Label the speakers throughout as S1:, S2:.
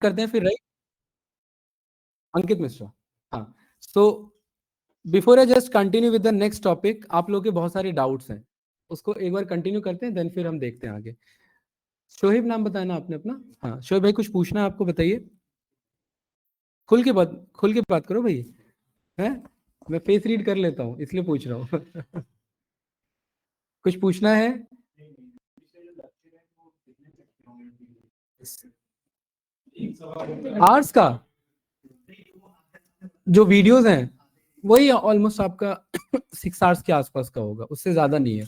S1: करते हैं फिर, राइट? अंकित मिश्रा। हाँ, so before I just continue with the next topic, आप लोगों के बहुत सारे डाउट्स हैं, उसको एक बार कंटिन्यू करते हैं, देन फिर हम देखते हैं आगे। शोहिब नाम बताया ना आपने अपना? हाँ शोहिब भाई, कुछ पूछना है आपको, बताइए। खुल के बात करो भाई। हैं, मैं फेस रीड कर लेता हूँ इसलिए पूछ रहा हूँ। कुछ पूछना है? आर्ट्स का जो वीडियोस हैं वही ऑलमोस्ट आपका 6 आवर्स के आसपास का होगा, उससे ज्यादा नहीं है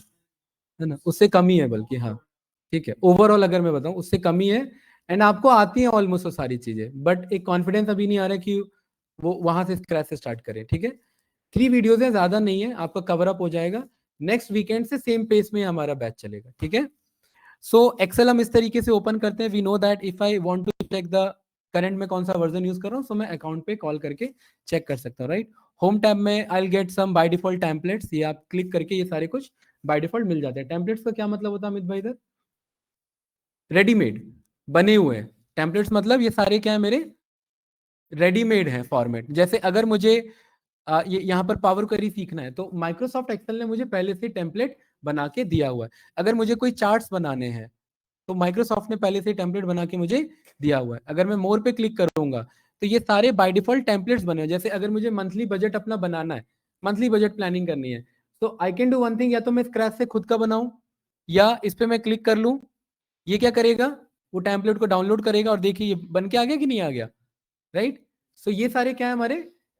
S1: ना? उससे कम ही है बल्कि, हाँ ठीक है। ओवरऑल अगर मैं बताऊं उससे कम ही है, एंड आपको आती है ऑलमोस्ट वो सारी चीजें, बट एक कॉन्फिडेंस अभी नहीं आ रहा है कि वो वहां से स्क्रैच से स्टार्ट करें, ठीक है। 3 वीडियोज है, ज्यादा नहीं है, आपका कवर अप हो जाएगा। नेक्स्ट वीकेंड से सेम पेस में हमारा बैच चलेगा, ठीक है। सो एक्सेल हम इस तरीके से ओपन करते हैं। We know that if I want to check the current में कौन सा वर्जन यूज कर रहा हूँ, सो मैं अकाउंट पे कॉल करके चेक कर सकता हूँ, राइट। होम टैब में I get some by default templates, ये आप क्लिक करके ये सारे कुछ बाय डिफॉल्ट मिल जाते हैं। टेम्पलेट्स का क्या मतलब होता है अमित भाई? इधर रेडीमेड बने हुए हैं टेम्पलेट्स, मतलब ये सारे क्या है मेरे रेडीमेड है फॉर्मेट। जैसे अगर मुझे ये यहाँ पर पावर क्वेरी सीखना है तो माइक्रोसॉफ्ट एक्सेल ने मुझे पहले से टेम्पलेट बना के दिया हुआ है। अगर मुझे कोई चार्ट्स बनाने हैं तो माइक्रोसॉफ्ट ने पहले से टेम्पलेट बना के मुझे दिया हुआ है। अगर मैं मोर पे क्लिक करूंगा तो ये सारे बाय डिफॉल्ट टेम्पलेट्स बने हुए। जैसे अगर मुझे मंथली बजट अपना बनाना है, मंथली बजट प्लानिंग करनी है, तो I can do one thing, या तो मैं स्क्रैच से खुद का बनाऊं, या इस पे मैं क्लिक कर लूं, ये क्या करेगा, वो टेम्पलेट को डाउनलोड करेगा और देखिए ये बन के आ गया कि नहीं आ गया, राइट। सो ये सारे क्या है, हमारे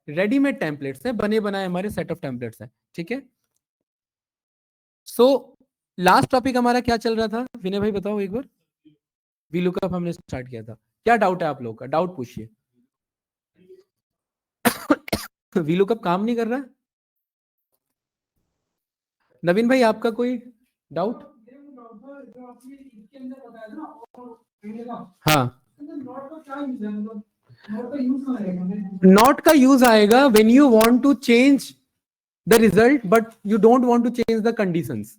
S1: रेडीमेड टेम्पलेट्स हैं, बने बनाए हमारे सेट ऑफ टेम्पलेट्स हैं, ठीक है। सो लास्ट टॉपिक हमारा क्या चल रहा था, विनय भाई बताओ एक बार। वी लुकअप हमने स्टार्ट किया था, क्या डाउट है आप लोगों का? डाउट पूछिए। वी लुकअप काम नहीं कर रहा है? नवीन भाई आपका कोई डाउट? हाँ, नॉट का यूज आएगा when you want to change the result but you don't want to change the conditions.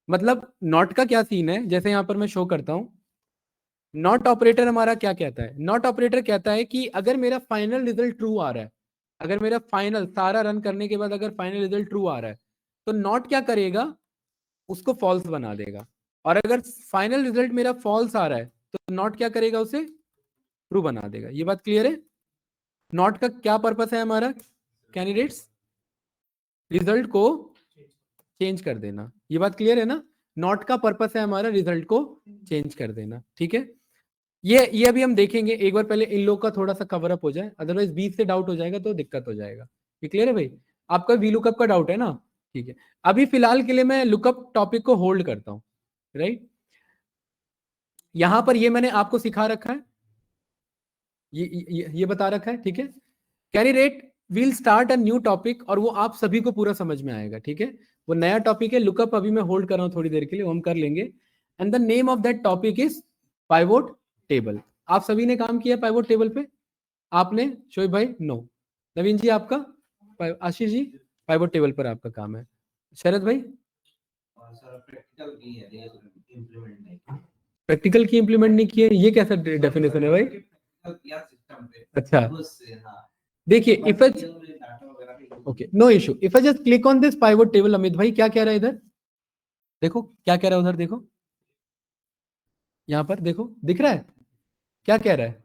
S1: मतलब नॉट का क्या सीन है, जैसे यहां पर मैं शो करता हूं, नॉट ऑपरेटर हमारा क्या कहता है? नॉट ऑपरेटर कहता है कि अगर मेरा फाइनल रिजल्ट ट्रू आ रहा है, अगर मेरा फाइनल सारा रन करने के बाद अगर फाइनल रिजल्ट ट्रू आ रहा है, तो नॉट क्या करेगा, उसको फॉल्स बना देगा। और अगर फाइनल रिजल्ट मेरा फॉल्स आ रहा है तो नॉट क्या करेगा, उसे ट्रू बना देगा। ये बात क्लियर है? नॉट का क्या पर्पस है हमारा कैंडिडेट्स? रिजल्ट को चेंज कर देना। ये बात क्लियर है ना? नॉट का पर्पस है हमारा रिजल्ट को चेंज कर देना, ठीक है। ये अभी हम देखेंगे, एक बार पहले इन लोग का थोड़ा सा कवर अप हो जाए, अदरवाइज बीच से डाउट हो जाएगा तो दिक्कत हो जाएगा। ये क्लियर है भाई? आपका वी लुकअप का डाउट है ना? ठीक है, अभी फिलहाल के लिए मैं लुकअप टॉपिक को होल्ड करता हूं, राइट। यहां पर ये मैंने आपको सिखा रखा है, ये बता रखा है, ठीक है। Candidate will start a new topic और वो आप सभी को पूरा समझ में आएगा, ठीक है। वो नया टॉपिक है, लुकअप अभी मैं होल्ड कर रहा हूं थोड़ी देर के लिए, वो हम कर लेंगे। And the name of that topic is pivot table. आप सभी ने काम किया पाइवोट टेबल पे? आपने? शोएब भाई नो। नवीन जी आपका? आशीष जी पाइवोट टेबल पर आपका काम है। शरद भाई? प्रैक्टिकल की इंप्लीमेंट नहीं किए, ये कैसा डेफिनेशन है भाई? अच्छा, देखिए if okay, no issue, if I just click on this pivot table, Amit भाई क्या कह रहा है इधर? देखो क्या कह रहा है उधर, देखो यहां पर देखो, दिख रहा है क्या कह रहा है?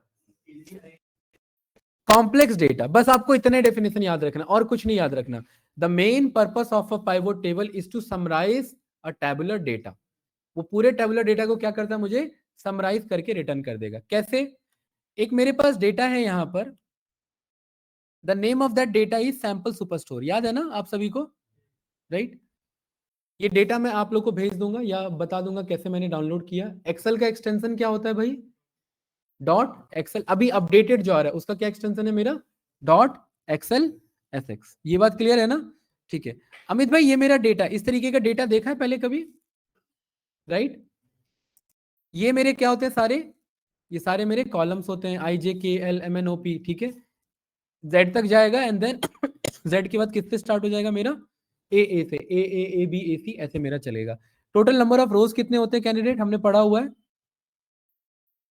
S1: कॉम्प्लेक्स डेटा, बस आपको इतने डेफिनेशन याद रखना और कुछ नहीं याद रखना। The main purpose of a pivot table is to summarize a tabular data. वो पूरे टेबुलर डेटा को क्या करता है, मुझे समराइज करके रिटर्न कर देगा। कैसे? एक मेरे पास डेटा है यहां पर, the name of that data is sample superstore, याद है ना आप सभी को, राइट। ये डेटा मैं आप लोग को भेज दूंगा या बता दूंगा कैसे मैंने डाउनलोड किया। एक्सेल का एक्सटेंशन क्या होता है भाई? Dot Excel. अभी अपडेटेड जो आ रहा है उसका क्या एक्सटेंशन है मेरा? Dot XL SX. ये बात क्लियर है ना? ठीक है। अमित भाई ये मेरा डेटा, इस तरीके का डेटा देखा है पहले कभी, राइट। ये मेरे क्या होते हैं सारे, ये सारे मेरे कॉलम्स होते हैं, I J K L M N O P, ठीक है। जेड तक जाएगा एंड देन जेड के बाद किससे स्टार्ट हो जाएगा मेरा? ए से, ए बी ए सी, ऐसे मेरा चलेगा। टोटल नंबर ऑफ रोज कितने होते हैं कैंडिडेट, हमने पढ़ा हुआ है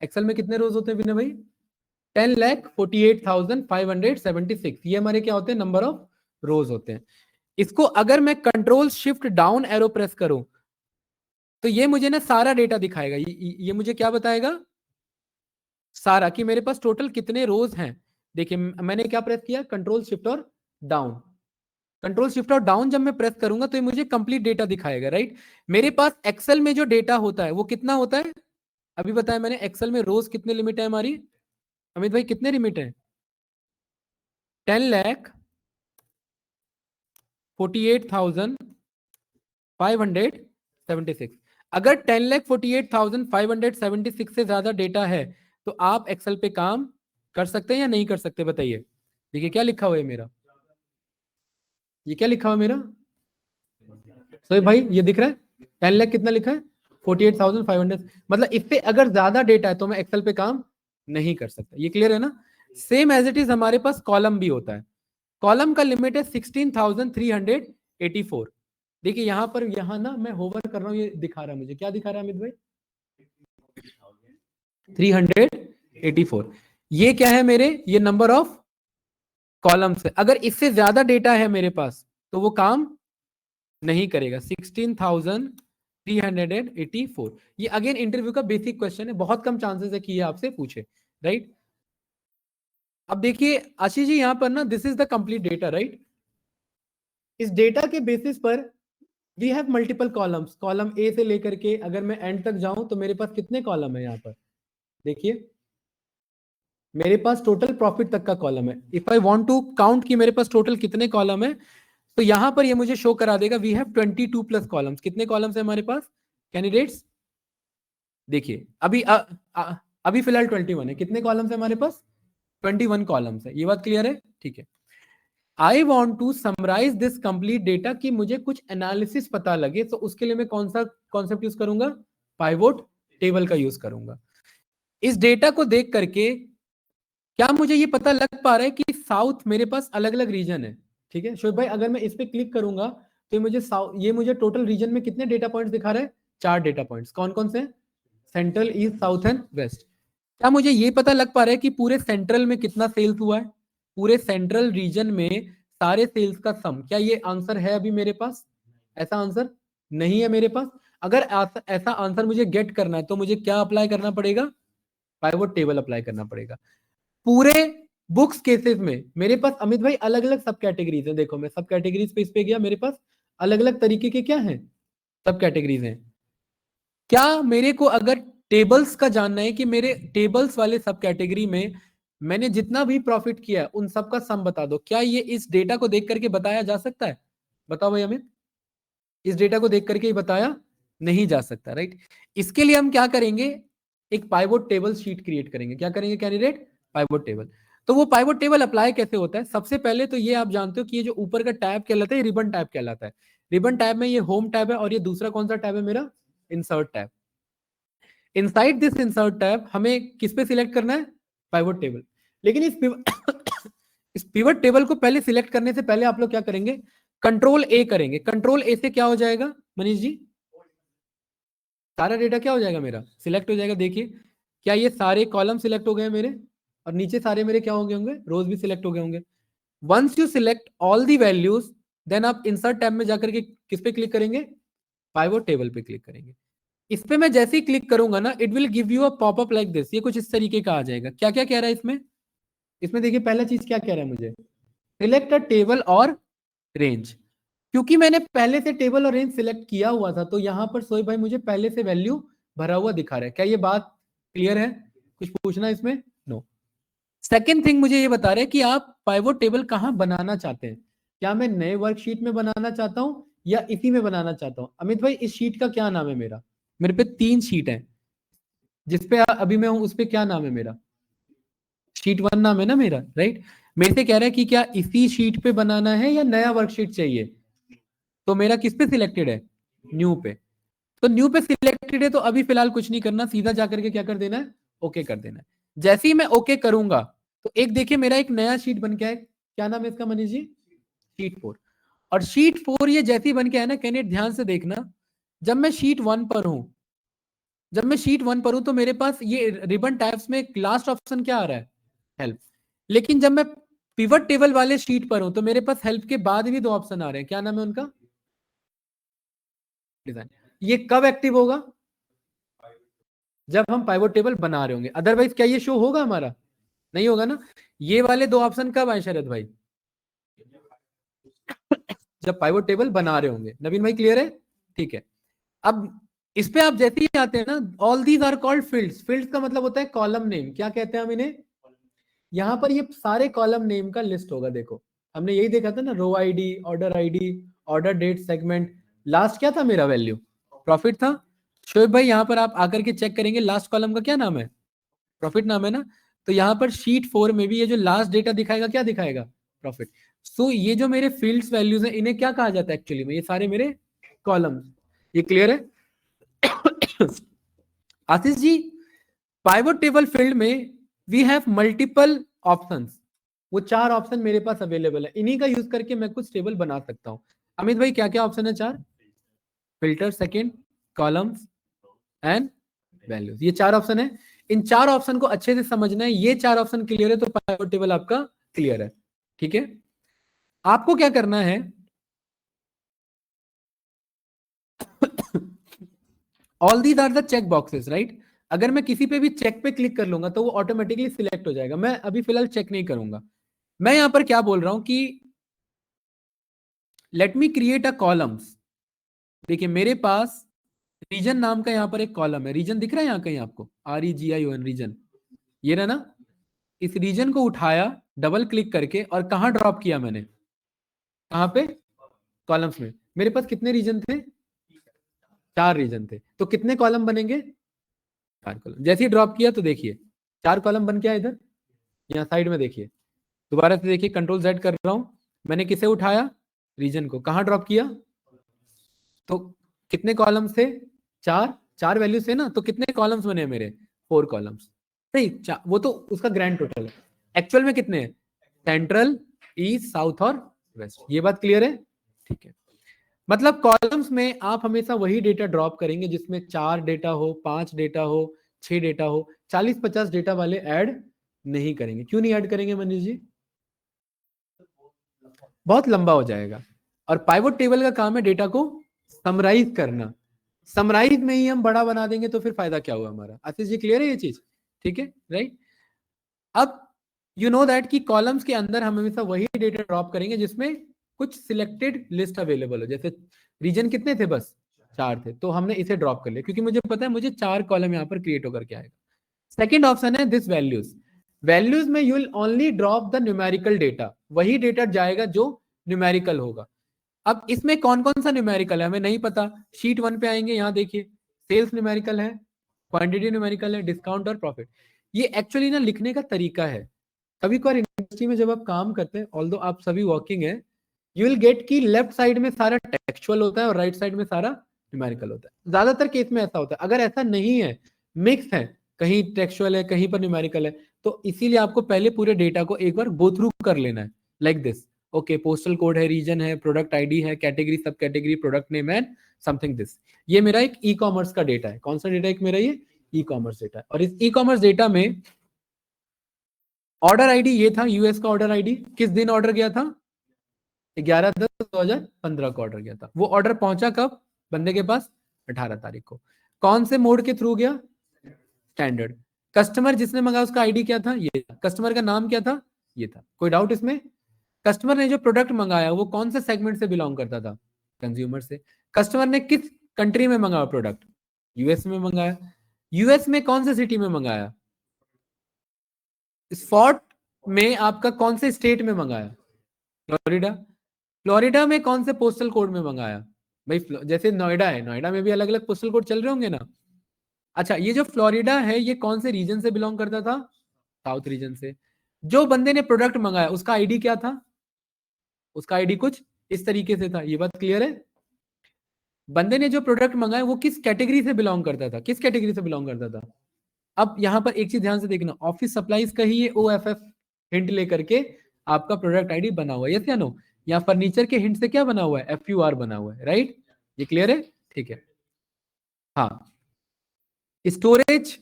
S1: एक्सेल में कितने रोज होते हैं विनय भाई? 10,48,576 ये हमारे क्या होते हैं, नंबर ऑफ रोज होते हैं। इसको अगर मैं control shift down arrow press करूं तो ये मुझे ना सारा डेटा दिखाएगा। ये मुझे क्या बताएगा, सारा, कि मेरे पास टोटल कितने रोज हैं। देखिए मैंने क्या प्रेस किया, कंट्रोल शिफ्ट और डाउन। कंट्रोल शिफ्ट और डाउन जब मैं प्रेस करूंगा तो ये मुझे कंप्लीट डेटा दिखाएगा, राइट। मेरे पास एक्सेल में जो डेटा होता है वो कितना होता है, अभी बताया मैंने, एक्सेल में रोज कितने लिमिट है हमारी, अमित भाई कितने लिमिट है, 10,48,576। अगर 10,48,576 से ज्यादा डेटा है तो आप एक्सेल पे काम कर सकते हैं या नहीं कर सकते, बताइए। देखिए क्या लिखा हुआ है मेरा, ये क्या लिखा हुआ है मेरा, सही भाई ये दिख रहा है, 10 लाख कितना लिखा है, 48,500। मतलब इससे अगर ज्यादा डेटा है तो मैं एक्सेल पे काम नहीं कर सकता, ये क्लियर है ना। सेम एज इट इज हमारे पास कॉलम भी होता है। कॉलम का लिमिट है 16,384। देखिए यहां पर, यहां ना मैं होवर कर रहा हूं, ये दिखा रहा है मुझे, क्या दिखा रहा है अमित भाई, 384। ये क्या है मेरे, ये नंबर ऑफ कॉलम्स है। अगर इससे ज्यादा डेटा है मेरे पास तो वो काम नहीं करेगा। 16,384, ये अगेन इंटरव्यू का बेसिक क्वेश्चन है, बहुत कम चांसेस है कि ये आपसे पूछे, राइट। अब देखिए आशीष जी यहां पर ना, this is the complete data, right. इस डेटा के बेसिस पर we have multiple columns, column A से लेकर के अगर मैं एंड तक जाऊं तो मेरे पास कितने कॉलम है, यहां पर देखिए मेरे पास टोटल प्रॉफिट तक का कॉलम है। If I want to count कि मेरे पास टोटल कितने कॉलम है, तो यहां पर ये मुझे शो करा देगा वी हैव 22 प्लस कॉलम्स। कितने कॉलम्स है हमारे पास कैंडिडेट्स, देखिए अभी फिलहाल 21 है, कितने कॉलम्स है हमारे पास, 21 कॉलम्स है। ये बात क्लियर है, ठीक है। I want to summarize this complete data, कि मुझे कुछ एनालिसिस पता लगे, तो उसके लिए मैं कौन सा कॉन्सेप्ट यूज करूंगा, पाइवोट टेबल का यूज करूंगा। इस डेटा को देख करके क्या मुझे ये पता लग पा रहा है कि साउथ मेरे पास अलग अलग रीजन है, ठीक है शोएब भाई। अगर मैं इस पे क्लिक करूंगा तो ये मुझे टोटल रीजन में कितने डेटा पॉइंट्स दिखा रहा है, 4 डेटा पॉइंट्स। कौन कौन से, central, east, south and west. क्या मुझे ये पता लग पा रहा है कि पूरे सेंट्रल में कितना सेल्स हुआ है, पूरे सेंट्रल रीजन में सारे सेल्स का सम, क्या ये आंसर है अभी मेरे पास, ऐसा आंसर नहीं है मेरे पास। अगर ऐसा आंसर मुझे गेट करना है तो मुझे क्या अप्लाई करना पड़ेगा, पाइवोट टेबल अप्लाई करना पड़ेगा। पूरे बुक्स केसेस में मेरे पास अमित भाई अलग अलग सब कैटेगरीज है। देखो मैं सब कैटेगरीज पे इस पे गया, मेरे पास अलग अलग तरीके के क्या हैं, सब कैटेगरीज हैं। क्या मेरे को अगर टेबल्स का जानना है कि मेरे टेबल्स वाले सब कैटेगरी में मैंने जितना भी प्रॉफिट किया उन सब का सम बता दो, क्या ये इस डेटा को देख करके बताया जा सकता है, बताओ भाई अमित। इस डेटा को देख करके ही बताया नहीं जा सकता, राइट। इसके लिए हम क्या करेंगे, एक पाइवोट टेबल शीट क्रिएट करेंगे। क्या करेंगे कैंडिडेट, पाइवोट टेबल। तो वो पाइवोट टेबल अप्लाई कैसे होता है, सबसे पहले तो ये आप जानते हो कि ये जो ऊपर का टैब कहलाता है, रिबन टैब कहलाता है। रिबन टैब में ये होम टैब है, और ये दूसरा कौन सा टैब है मेरा, insert tab. Inside this insert tab हमें किस पे सिलेक्ट करना है, पाइवोट टेबल। लेकिन इस पिवट टेबल को पहले सिलेक्ट करने से पहले आप लोग क्या करेंगे, कंट्रोल ए करेंगे। कंट्रोल ए से क्या हो जाएगा मनीष जी, सारा डेटा क्या हो जाएगा मेरा, सिलेक्ट हो जाएगा। देखिए क्या ये सारे कॉलम सिलेक्ट हो गए मेरे, और नीचे सारे मेरे क्या हो गए होंगे, रोज भी सिलेक्ट हो गए होंगे। Once you select all the values, then आप इंसर्ट टैब में जाकर के किस पे क्लिक करेंगे, पाइवोट टेबल पे क्लिक करेंगे। इस पे मैं जैसे ही क्लिक करूंगा ना, it will give you a popup like this. ये कुछ इस तरीके का आ जाएगा। क्या क्या कह रहा है इसमें, इसमें देखिए पहला चीज क्या कह रहा है मुझे, सिलेक्ट अ टेबल और रेंज। क्योंकि मैंने पहले से टेबल और रेंज सिलेक्ट किया हुआ था, तो यहां पर सोई भाई मुझे पहले से वैल्यू भरा हुआ दिखा रहा है। क्या ये बात क्लियर है, कुछ पूछना है इसमें, नो। सेकेंड थिंग मुझे ये बता रहे हैं कि आप पाइवोट टेबल कहां बनाना चाहते हैं। क्या मैं नए वर्कशीट में बनाना चाहता हूं या इसी में बनाना चाहता हूं। अमित भाई इस शीट का क्या नाम है मेरा, मेरे पे 3 शीट है, जिसपे अभी मैं हूं उस पे क्या नाम है मेरा, शीट 1 नाम है ना मेरा, राइट। मेरे से कह रहा है कि क्या इसी शीट पे बनाना है या नया वर्कशीट चाहिए। तो मेरा किस पे सिलेक्टेड है, न्यू पे। तो न्यू पे सिलेक्टेड है तो अभी फिलहाल कुछ नहीं करना, सीधा जाकर के क्या कर देना है, ओके कर देना है। जैसे ही मैं ओके करूंगा तो एक देखिए मेरा एक नया शीट बन के आया। क्या नाम है इसका मनीष जी, शीट 4। और शीट 4 ये जैसी बन के आया ना कैंडिडेट, ध्यान से देखना, जब मैं शीट 1 पर हूं, जब मैं शीट 1 पर हूं तो मेरे पास ये रिबन टैब्स में लास्ट ऑप्शन क्या आ रहा है, हेल्प। लेकिन जब मैं पिवट टेबल वाले शीट पर हूं तो मेरे पास हेल्प के बाद भी दो ऑप्शन आ रहे हैं, क्या नाम है उनका? डिजाइन। ये कब एक्टिव होगा? जब हम पाइवट टेबल बना रहे होंगे, अदरवाइज क्या ये शो होगा हमारा? नहीं होगा ना। ये वाले दो ऑप्शन कब आए शरद भाई? जब पाइवट टेबल बना रहे होंगे। नवीन भाई क्लियर है? ठीक है। अब इस पे आप जैसे ही आते हैं ना, all these are called fields. Fields का मतलब होता है कॉलम नेम। क्या कहते हैं हम इन्हें? यहां पर ये सारे कॉलम नेम का लिस्ट होगा। देखो हमने यही देखा था ना, row ID, order date, segment. Last क्या था मेरा वैल्यू? प्रॉफिट था। शोएब भाई यहां पर आप आकर के चेक करेंगे, लास्ट कॉलम का क्या नाम है? प्रॉफिट नाम है ना। तो यहाँ पर शीट 4 में भी ये जो लास्ट डेटा दिखाएगा क्या दिखाएगा? प्रॉफिट। सो ये जो मेरे फील्ड्स वैल्यूज हैं, इन्हें क्या कहा जाता है एक्चुअली में? ये सारे मेरे कॉलम्स। ये क्लियर है? Ashish ji, pivot table field में वी हैव मल्टीपल ऑप्शंस। वो 4 ऑप्शन मेरे पास अवेलेबल है, इन्हीं का यूज करके मैं कुछ टेबल बना सकता हूं। अमित भाई क्या क्या ऑप्शन है? 4। Filter, second, columns and values. ये 4 ऑप्शन है। इन 4 ऑप्शन को अच्छे से समझना है। ये 4 ऑप्शन क्लियर है तो पाइवट टेबल आपका क्लियर है। ठीक है। आपको क्या करना है? All these are the check boxes, right? अगर मैं किसी पे भी चेक पे क्लिक कर लूंगा तो वो ऑटोमेटिकली सिलेक्ट हो जाएगा। मैं अभी फिलहाल चेक नहीं करूंगा। मैं यहां पर क्या बोल रहा हूं कि let me create a columns. देखिए मेरे पास रीजन नाम का यहां पर एक कॉलम है। रीजन दिख रहा है यहां कहीं आपको? REGION, region. ये रहा ना। इस रीजन को उठाया डबल क्लिक करके और कहां ड्रॉप किया मैंने? कहां पे? कॉलम्स में। मेरे पास कितने रीजन थे? 4 रीजन थे। तो कितने कॉलम बनेंगे? 4 कॉलम। जैसे ही ड्रॉप किया तो देखिए 4 कॉलम बन गया। इधर यहाँ साइड में देखिए, दोबारा से देखिए, कंट्रोल Z कर रहा हूं। मैंने किसे उठाया? रीजन को। कहां ड्रॉप किया? तो कितने कॉलम्स थे? 4। 4 वैल्यूज थे ना, तो कितने कॉलम्स बने मेरे? 4 कॉलम्स। नहीं, वो तो उसका ग्रैंड टोटल है। एक्चुअल में कितने हैं? सेंट्रल, ईस्ट, साउथ और वेस्ट। ये बात क्लियर है? ठीक है। मतलब कॉलम्स में आप हमेशा वही डेटा ड्रॉप करेंगे जिसमें 4 डेटा हो, 5 डेटा हो, 6 डेटा हो। 40-50 डेटा वाले ऐड नहीं करेंगे। क्यों नहीं ऐड करेंगे मनीष जी? बहुत लंबा हो जाएगा। और पाइवट टेबल का काम है डेटा को समराइज करना। समराइज में ही हम बड़ा बना देंगे तो फिर फायदा क्या हुआ हमारा? आशीष जी क्लियर है ये चीज? ठीक है, राइट। अब यू नो दैट कि कॉलम्स के अंदर हम हमेशा वही डेटा ड्रॉप करेंगे जिसमें कुछ सिलेक्टेड लिस्ट अवेलेबल हो। जैसे रीजन कितने थे? बस 4 थे, तो हमने इसे ड्रॉप कर लिया क्योंकि मुझे पता है मुझे 4 कॉलम यहाँ पर क्रिएट होकर के आएगा। सेकेंड ऑप्शन है दिस वैल्यूज। वैल्यूज में you will only drop the numerical data. वही डेटा जाएगा जो न्यूमेरिकल होगा। अब इसमें कौन कौन सा न्यूमेरिकल है हमें नहीं पता। शीट 1 पे आएंगे, यहाँ देखिए सेल्स न्यूमेरिकल है, क्वांटिटी न्यूमेरिकल है, डिस्काउंट और प्रॉफिट। ये एक्चुअली ना लिखने का तरीका है। कभी कभार इंडस्ट्री में जब आप काम करते हैं, ऑल्दो आप सभी वर्किंग है, यू विल गेट कि लेफ्ट साइड में सारा टेक्सचुअल होता है और राइट साइड में सारा न्यूमेरिकल होता है। ज्यादातर केस में ऐसा होता है। अगर ऐसा नहीं है, मिक्स है, कहीं टेक्सचुअल है कहीं पर न्यूमेरिकल है, तो इसीलिए आपको पहले पूरे डेटा को एक बार गो थ्रू कर लेना है। Like this, okay, postal code है, रीजन है, प्रोडक्ट आईडी है, कैटेगरी, सब category, product name and something this. ये मेरा एक ई कॉमर्स का डेटा है। कौन सा डेटा? एक मेरा ये ई कॉमर्स डेटा है। और इस ई कॉमर्स डेटा में ऑर्डर आईडी ये था, यूएस का ऑर्डर आईडी। किस दिन ऑर्डर गया था? 11/10/2015 को ऑर्डर गया था। वो ऑर्डर पहुंचा कब बंदे के पास? 18 तारीख को। कौन से मोड के थ्रू गया? स्टैंडर्ड। कस्टमर जिसने मंगाया उसका आईडी क्या था? ये था। कस्टमर का नाम क्या था? ये था। कोई डाउट इसमें? कस्टमर ने जो प्रोडक्ट मंगाया वो कौन से सेगमेंट से बिलोंग करता था? कंज्यूमर से। कस्टमर ने किस कंट्री में मंगाया प्रोडक्ट? यूएस में मंगाया। यूएस में कौन से सिटी में मंगाया? स्पॉट में आपका कौन से स्टेट में मंगाया? फ्लोरिडा। फ्लोरिडा में कौन से पोस्टल कोड में मंगाया? भाई जैसे नोएडा है, नोएडा में भी अलग अलग पोस्टल कोड चल रहे होंगे ना। अच्छा, ये जो फ्लोरिडा है ये कौन से रीजन से बिलोंग करता था? साउथ रीजन से। जो बंदे ने प्रोडक्ट मंगाया उसका आईडी क्या था? उसका आईडी कुछ इस तरीके से था। ये बात क्लियर है? बंदे ने जो प्रोडक्ट मंगाया वो किस कैटेगरी से बिलोंग करता था? किस कैटेगरी से बिलोंग करता था? अब यहां पर एक चीज ध्यान से देखना, ऑफिस सप्लाईज का ही ये OFF हिंट लेकर के आपका प्रोडक्ट आईडी बना हुआ है। यस या नो? यहाँ फर्नीचर के हिंट से क्या बना हुआ है? FUR बना हुआ है, राइट? ये क्लियर है? ठीक है। हाँ, स्टोरेज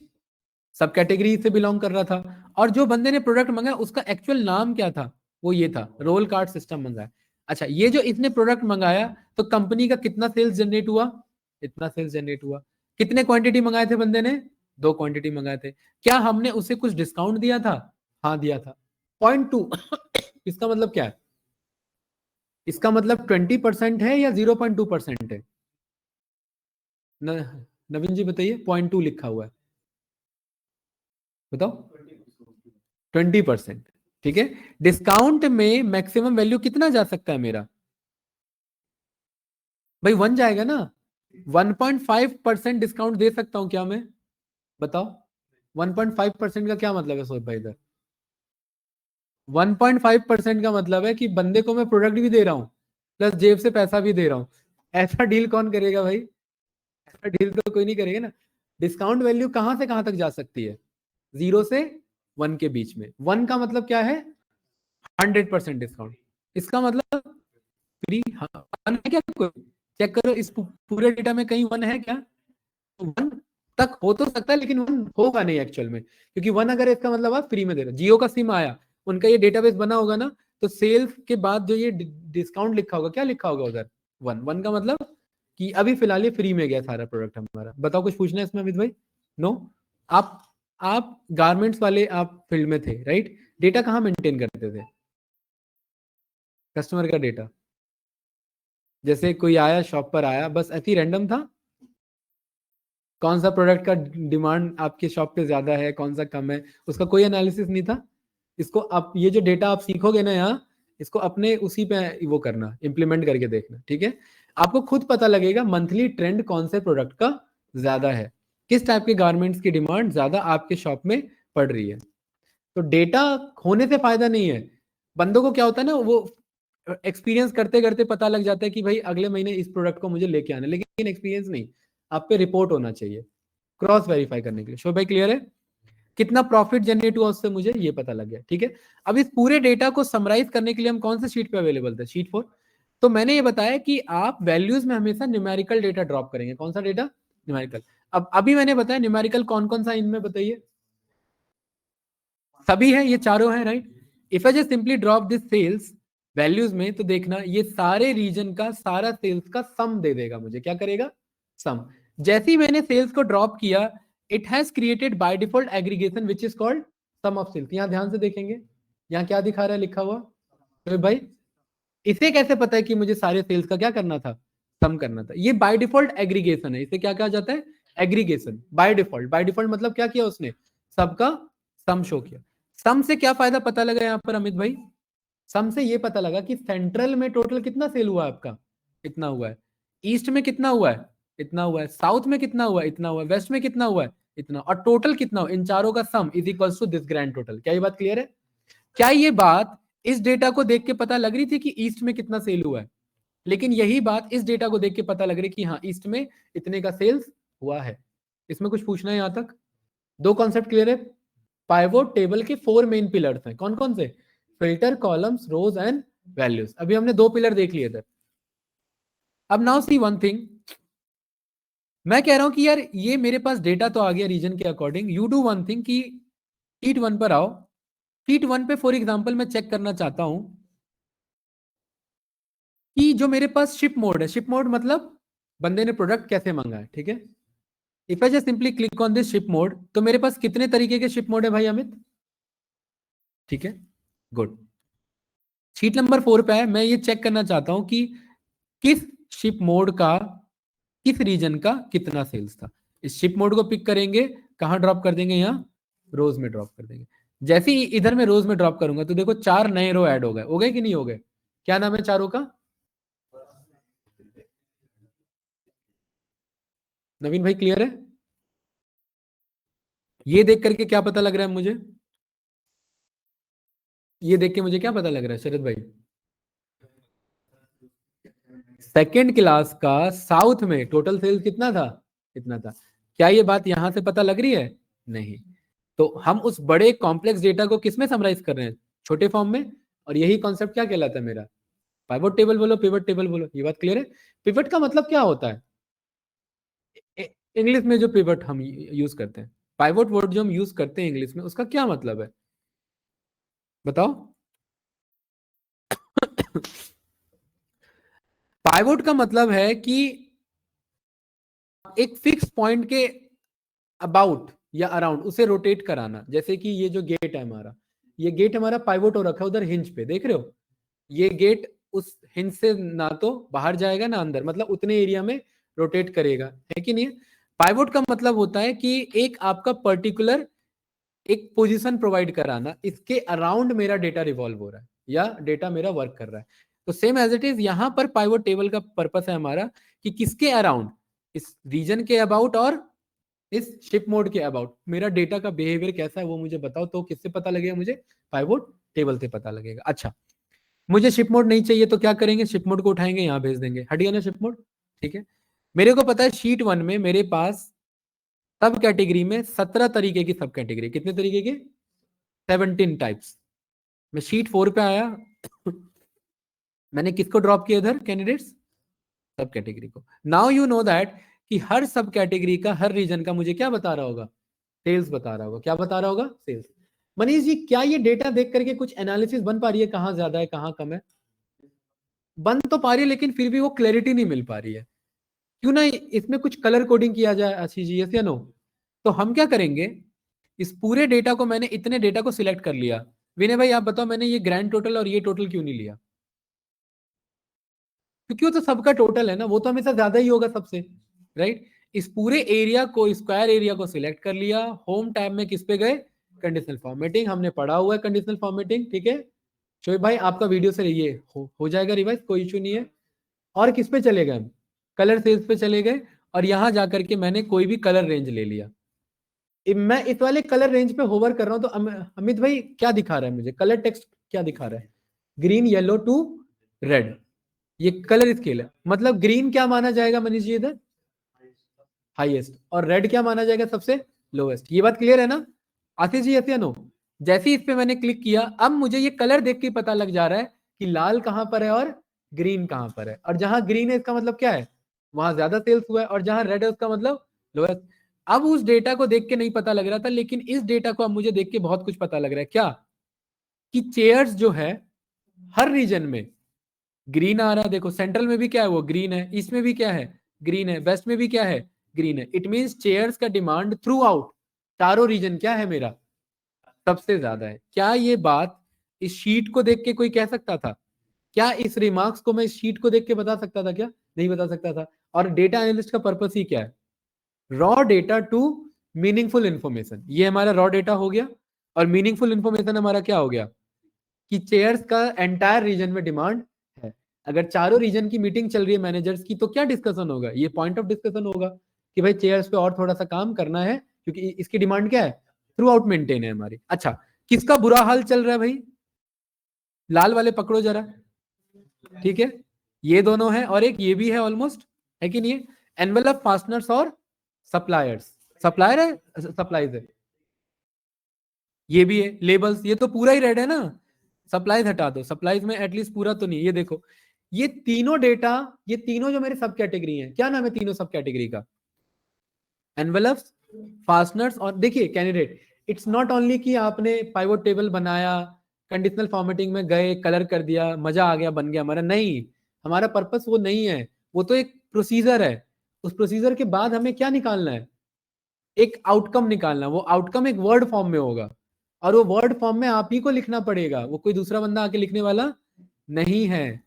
S1: सब कैटेगरी से बिलोंग कर रहा था। और जो बंदे ने प्रोडक्ट मंगाया उसका एक्चुअल नाम क्या था, वो ये था, रोल कार्ड सिस्टम मंगाया। अच्छा, ये जो इसने प्रोडक्ट मंगाया तो कंपनी का कितना सेल्स जनरेट हुआ, इतना सेल्स जनरेट हुआ। कितने क्वांटिटी मंगाए थे बंदे ने, 2 क्वांटिटी मंगाए थे। क्या हमने उसे कुछ डिस्काउंट दिया था, हाँ दिया था, 0.2। इसका मतलब क्या है, इसका मतलब 20% है या 0.2% है? नवीन जी बताइए, 0.2 लिखा हुआ है, बताओ। 20%, ठीक है। डिस्काउंट में मैक्सिमम वैल्यू कितना जा सकता है मेरा, भाई 1 जाएगा ना। 1.5% डिस्काउंट दे सकता हूं क्या मैं, बताओ। 1.5% का क्या मतलब है सोच भाई इधर, 1.5% का मतलब है कि बंदे को मैं प्रोडक्ट भी दे रहा हूं प्लस जेब से पैसा भी दे रहा हूं। ऐसा डील कौन करेगा भाई, ऐसा डील तो कोई नहीं करेगा ना। डिस्काउंट वैल्यू कहां से कहां तक जा सकती है, 0 से 1 के बीच में। 1 का मतलब क्या है, 100% डिस्काउंट। इसका मतलब फ्री, हाँ 1 है क्या, कोई चेक करो इस पूरे डेटा में कहीं 1 है क्या, 1 तक हो तो सकता है लेकिन 1 होगा नहीं एक्चुअल में, क्योंकि 1 अगर इसका मतलब आप फ्री में दे रहे हो। जियो का सिम आया, उनका ये डेटाबेस बना होगा ना, तो सेल्स के बाद जो ये डिस्काउंट लिखा होगा, क्या लिखा होगा उधर, 1 का मतलब कि अभी फिलहाल ये फ्री में गया सारा प्रोडक्ट हमारा। बताओ कुछ पूछना है इसमें अमित भाई, नो। आप आप गारमेंट्स वाले आप फील्ड में थे राइट, डेटा कहाँ मेंटेन करते थे, कस्टमर का डेटा। जैसे कोई आया शॉप पर आया, बस ऐसी रैंडम था, कौन सा प्रोडक्ट का डिमांड आपके शॉप पे ज्यादा है, कौन सा कम है, उसका कोई एनालिसिस नहीं था। इसको आप ये जो डेटा आप सीखोगे ना यहाँ, इसको अपने उसी पे वो करना, इम्प्लीमेंट करके देखना, ठीक है। आपको खुद पता लगेगा मंथली ट्रेंड कौन से प्रोडक्ट का ज्यादा है, किस टाइप के गारमेंट्स की डिमांड ज्यादा आपके शॉप में पड़ रही है। तो डेटा होने से फायदा नहीं है, बंदों को क्या होता है ना, वो एक्सपीरियंस करते करते पता लग जाता है कि भाई अगले महीने इस प्रोडक्ट को मुझे लेके आना है, लेकिन एक्सपीरियंस नहीं, आप पे रिपोर्ट होना चाहिए क्रॉस वेरीफाई करने के लिए। शो भाई क्लियर है, कितना प्रॉफिट जनरेट हुआ उससे मुझे ये पता लग गया, ठीक है। अब इस पूरे डेटा को समराइज करने के लिए हम कौन से शीट पे अवेलेबल थे, शीट 4। तो मैंने ये बताया कि आप वैल्यूज में हमेशा न्यूमेरिकल डेटा ड्रॉप करेंगे, कौन सा डेटा, न्यूमेरिकल। अब अभी मैंने बताया न्यूमेरिकल कौन कौन सा इनमें बताइए, सभी है, ये चारों है right. If I just simply drop this sales values में, तो देखना ये सारे रीजन का सारा सेल्स का सम दे देगा मुझे, क्या करेगा, सम। जैसे ही मैंने सेल्स को ड्रॉप किया, it has created by default aggregation which is called sum of sales. यहां ध्यान से देखेंगे, यहाँ क्या दिखा रहा है लिखा हुआ, तो भाई इसे कैसे पता है कि मुझे सारे सेल्स का क्या करना था, सम करना था। ये बाय डिफॉल्ट एग्रीगेशन है, इसे क्या कहा जाता है, aggregation. By default, by default मतलब क्या किया उसने, सबका सम शो किया। सम से क्या फायदा पता लगा यहाँ पर अमित भाई, सम से ये पता लगा कि सेंट्रल में टोटल कितना सेल हुआ है आपका, इतना हुआ है। ईस्ट में कितना हुआ है, इतना हुआ है। साउथ में कितना हुआ है, इतना हुआ है। वेस्ट में कितना हुआ है, इतना। और टोटल कितना हुआ, इन चारों का sum is equal to this grand total. क्या ये बात क्लियर है, क्या ये बात इस डेटा को देख के पता लग रही थी कि ईस्ट में कितना सेल हुआ है, लेकिन यही बात इस डेटा को देख के पता लग रही कि हाँ ईस्ट में इतने का सेल्स हुआ है। इसमें कुछ पूछना है यहां तक, दो कॉन्सेप्ट क्लियर है। पाइवोट टेबल के 4 मेन पिलर्स हैं, कौन कौन से, filter, columns, rows and values. अभी हमने 2 पिलर देख लिए थे। अब नाउ सी वन थिंग, मैं कह रहा हूं कि यार ये मेरे पास डेटा तो आ गया रीजन के according, you do one thing कि शीट 1 पर आओ। शीट 1 पे फॉर एग्जांपल मैं चेक करना चाहता हूं कि जो मेरे पास शिप मोड है, शिप मोड मतलब बंदे ने प्रोडक्ट कैसे मंगा है, ठीक है। If I just simply click on this ship mode, तो मेरे पास कितने तरीके के शिप मोड है भाई अमित, ठीक है, गुड। शीट नंबर 4 पे है, मैं ये चेक करना चाहता हूं कि किस शिप मोड का किस रीजन का कितना सेल्स था। इस शिप मोड को पिक करेंगे, कहां ड्रॉप कर देंगे, यहाँ रोज में ड्रॉप कर देंगे। जैसे ही इधर में रोज में ड्रॉप करूंगा तो देखो 4 नए रो ऐड हो गए कि नहीं हो गए, क्या नाम है चारों का, नवीन भाई क्लियर है। ये देख करके क्या पता लग रहा है मुझे, ये देख के मुझे क्या पता लग रहा है शरद भाई, सेकेंड क्लास का साउथ में टोटल सेल्स कितना था, इतना था। क्या ये बात यहां से पता लग रही है, नहीं। तो हम उस बड़े कॉम्प्लेक्स डेटा को किस में समराइज कर रहे हैं, छोटे फॉर्म में। और यही कॉन्सेप्ट क्या कहलाता है मेरा, पाइवट टेबल बोलो, पिवट टेबल बोलो, ये बात क्लियर है। पिवट का मतलब क्या होता है, इंग्लिश में जो पिवट हम यूज करते हैं, पाइवट वर्ड जो हम यूज करते हैं इंग्लिश में, उसका क्या मतलब है, बताओ। पाइवोट का मतलब है कि एक फिक्स पॉइंट के अबाउट या अराउंड उसे रोटेट कराना। जैसे कि ये जो गेट है हमारा, ये गेट हमारा पाइवोट हो रखा है उधर हिंज पे, देख रहे हो? ये गेट उस हिंज से ना तो बाहर जाएगा ना अंदर, मतलब उतने एरिया में रोटेट करेगा, है कि नहीं? पाइवोट का मतलब होता है कि एक आपका पर्टिकुलर एक पोजीशन प्रोवाइड कराना, इसके अराउंड मेरा डेटा रिवॉल्व हो रहा है या डेटा मेरा वर्क कर रहा है। तो सेम एज इट इज यहां पर पाइवोट टेबल का पर्पस है हमारा कि किसके अराउंड, इस रीजन के अबाउट और इस शिप मोड के अबाउट मेरा डेटा का बिहेवियर कैसा है वो मुझे बताओ। तो किससे पता लगेगा मुझे? पाइवोट टेबल से पता लगेगा। अच्छा, मुझे शिप मोड नहीं चाहिए तो क्या करेंगे? शिप मोड को उठाएंगे, यहां भेज देंगे, हट गया ना शिप मोड। ठीक है, मेरे को पता है शीट 1 में मेरे पास सब कैटेगरी में 17 तरीके की सब कैटेगरी, कितने तरीके के? 17 टाइप्स। मैं शीट 4 पे आया मैंने किसको ड्रॉप किया इधर? कैंडिडेट्स, सब कैटेगरी को। नाउ यू नो दैट कि हर सब कैटेगरी का, हर रीजन का मुझे क्या बता रहा होगा? सेल्स बता रहा होगा। क्या बता रहा होगा? सेल्स। मनीष जी, क्या ये डेटा देख करके कुछ एनालिसिस बन पा रही है, कहां ज्यादा है कहां कम है? बन तो पा रही है, लेकिन फिर भी वो क्लैरिटी नहीं मिल पा रही है। क्यों ना इसमें कुछ कलर कोडिंग किया जाए? आशीष जी, यस या नो? तो हम क्या करेंगे, इस पूरे डेटा को, मैंने इतने डेटा को सिलेक्ट कर लिया। विनय भाई आप बताओ, मैंने ये ग्रैंड टोटल और ये टोटल क्यों नहीं लिया? क्योंकि वो तो सबका टोटल है ना, वो तो हमेशा ज्यादा ही होगा सबसे, राइट? इस पूरे एरिया को, स्क्वायर एरिया को सिलेक्ट कर लिया। होम टैब में किस पे गए? कंडीशनल फॉर्मेटिंग, हमने पढ़ा हुआ है कंडीशनल फॉर्मेटिंग, ठीक है। शोएब भाई आपका वीडियो से ये हो जाएगा रिवाइज, कोई इशू नहीं है। और किस पे चले गए हम? कलर सेल्स पे चले गए, और यहां जाकर के मैंने कोई भी कलर रेंज ले लिया। मैं इस वाले कलर रेंज पे होवर कर रहा हूं तो अमित भाई क्या दिखा रहा है मुझे? कलर टेक्स्ट क्या दिखा रहा है? ग्रीन येलो टू रेड, ये कलर स्केल है। मतलब ग्रीन क्या माना जाएगा मनीष जी इधर? हाईएस्ट। और रेड क्या माना जाएगा? सबसे लोएस्ट। ये बात क्लियर है ना? आशीष जी, यस या नो? जैसे ही इस पे मैंने क्लिक किया, अब मुझे ये कलर देख के पता लग जा रहा है कि लाल कहां पर है और ग्रीन कहां पर है। और जहां ग्रीन है इसका मतलब क्या है? वहां ज्यादा सेल्स हुआ है, और जहां रेड है उसका मतलब लोएस्ट। अब उस डेटा को देख के नहीं पता लग रहा था, लेकिन इस डेटा को अब मुझे देख के बहुत कुछ पता लग रहा है। क्या? कि चेयर्स जो है हर रीजन में ग्रीन आ रहा है। देखो सेंट्रल में भी क्या है? वो ग्रीन है। ईस्ट में भी क्या है? ग्रीन है। वेस्ट में भी क्या है? ग्रीन है। इट मींस चेयर्स का डिमांड थ्रू आउट चारों रीजन क्या है मेरा? सबसे ज्यादा है। क्या ये बात इस शीट को देख के कोई कह सकता था? क्या इस रिमार्क्स को मैं इस शीट को देख के बता सकता था? क्या नहीं बता सकता था? और डेटा एनालिस्ट का पर्पस ही क्या है? Raw data to meaningful information. ये हमारा रॉ डेटा हो गया, और मीनिंगफुल इंफॉर्मेशन हमारा क्या हो गया? कि चेयर्स का एंटायर रीजन में डिमांड है। अगर चारों रीजन की मीटिंग चल रही है मैनेजर्स की, तो क्या डिस्कशन होगा? ये पॉइंट ऑफ डिस्कशन होगा कि भाई चेयर्स पे और थोड़ा सा काम करना है, क्योंकि इसकी डिमांड क्या है? थ्रू आउट मेंटेन है हमारी। अच्छा, किसका बुरा हाल चल रहा है भाई? लाल वाले पकड़ो जरा, ठीक है। ये दोनों है, और एक ये भी है ऑलमोस्ट, है कि नहीं है? एनवेलप, फास्टनर्स और सप्लायर्स। सप्लायर है, सप्लाईज है, ये भी है। लेबल्स, ये तो पूरा ही रेड है ना। सप्लाईज हटा दो, सप्लाईज में एटलीस्ट पूरा तो नहीं। ये देखो, ये तीनों डेटा, ये तीनों जो मेरे सब कैटेगरी हैं, क्या नाम है तीनों सब कैटेगरी का? एनवेलप्स, फास्टनर्स, और देखिए कैंडिडेट, इट्स नॉट ओनली कि आपने पाइवोट टेबल बनाया, कंडीशनल फॉर्मेटिंग में गए, कलर कर दिया, मजा आ गया, बन गया हमारा। नहीं, हमारा पर्पस वो नहीं है। वो तो एक प्रोसीजर है। उस प्रोसीजर के बाद हमें क्या निकालना है? एक आउटकम निकालना। वो आउटकम एक वर्ड फॉर्म में होगा, और वो वर्ड फॉर्म में आप ही को लिखना पड़ेगा, वो कोई दूसरा बंदा आके लिखने वाला नहीं है,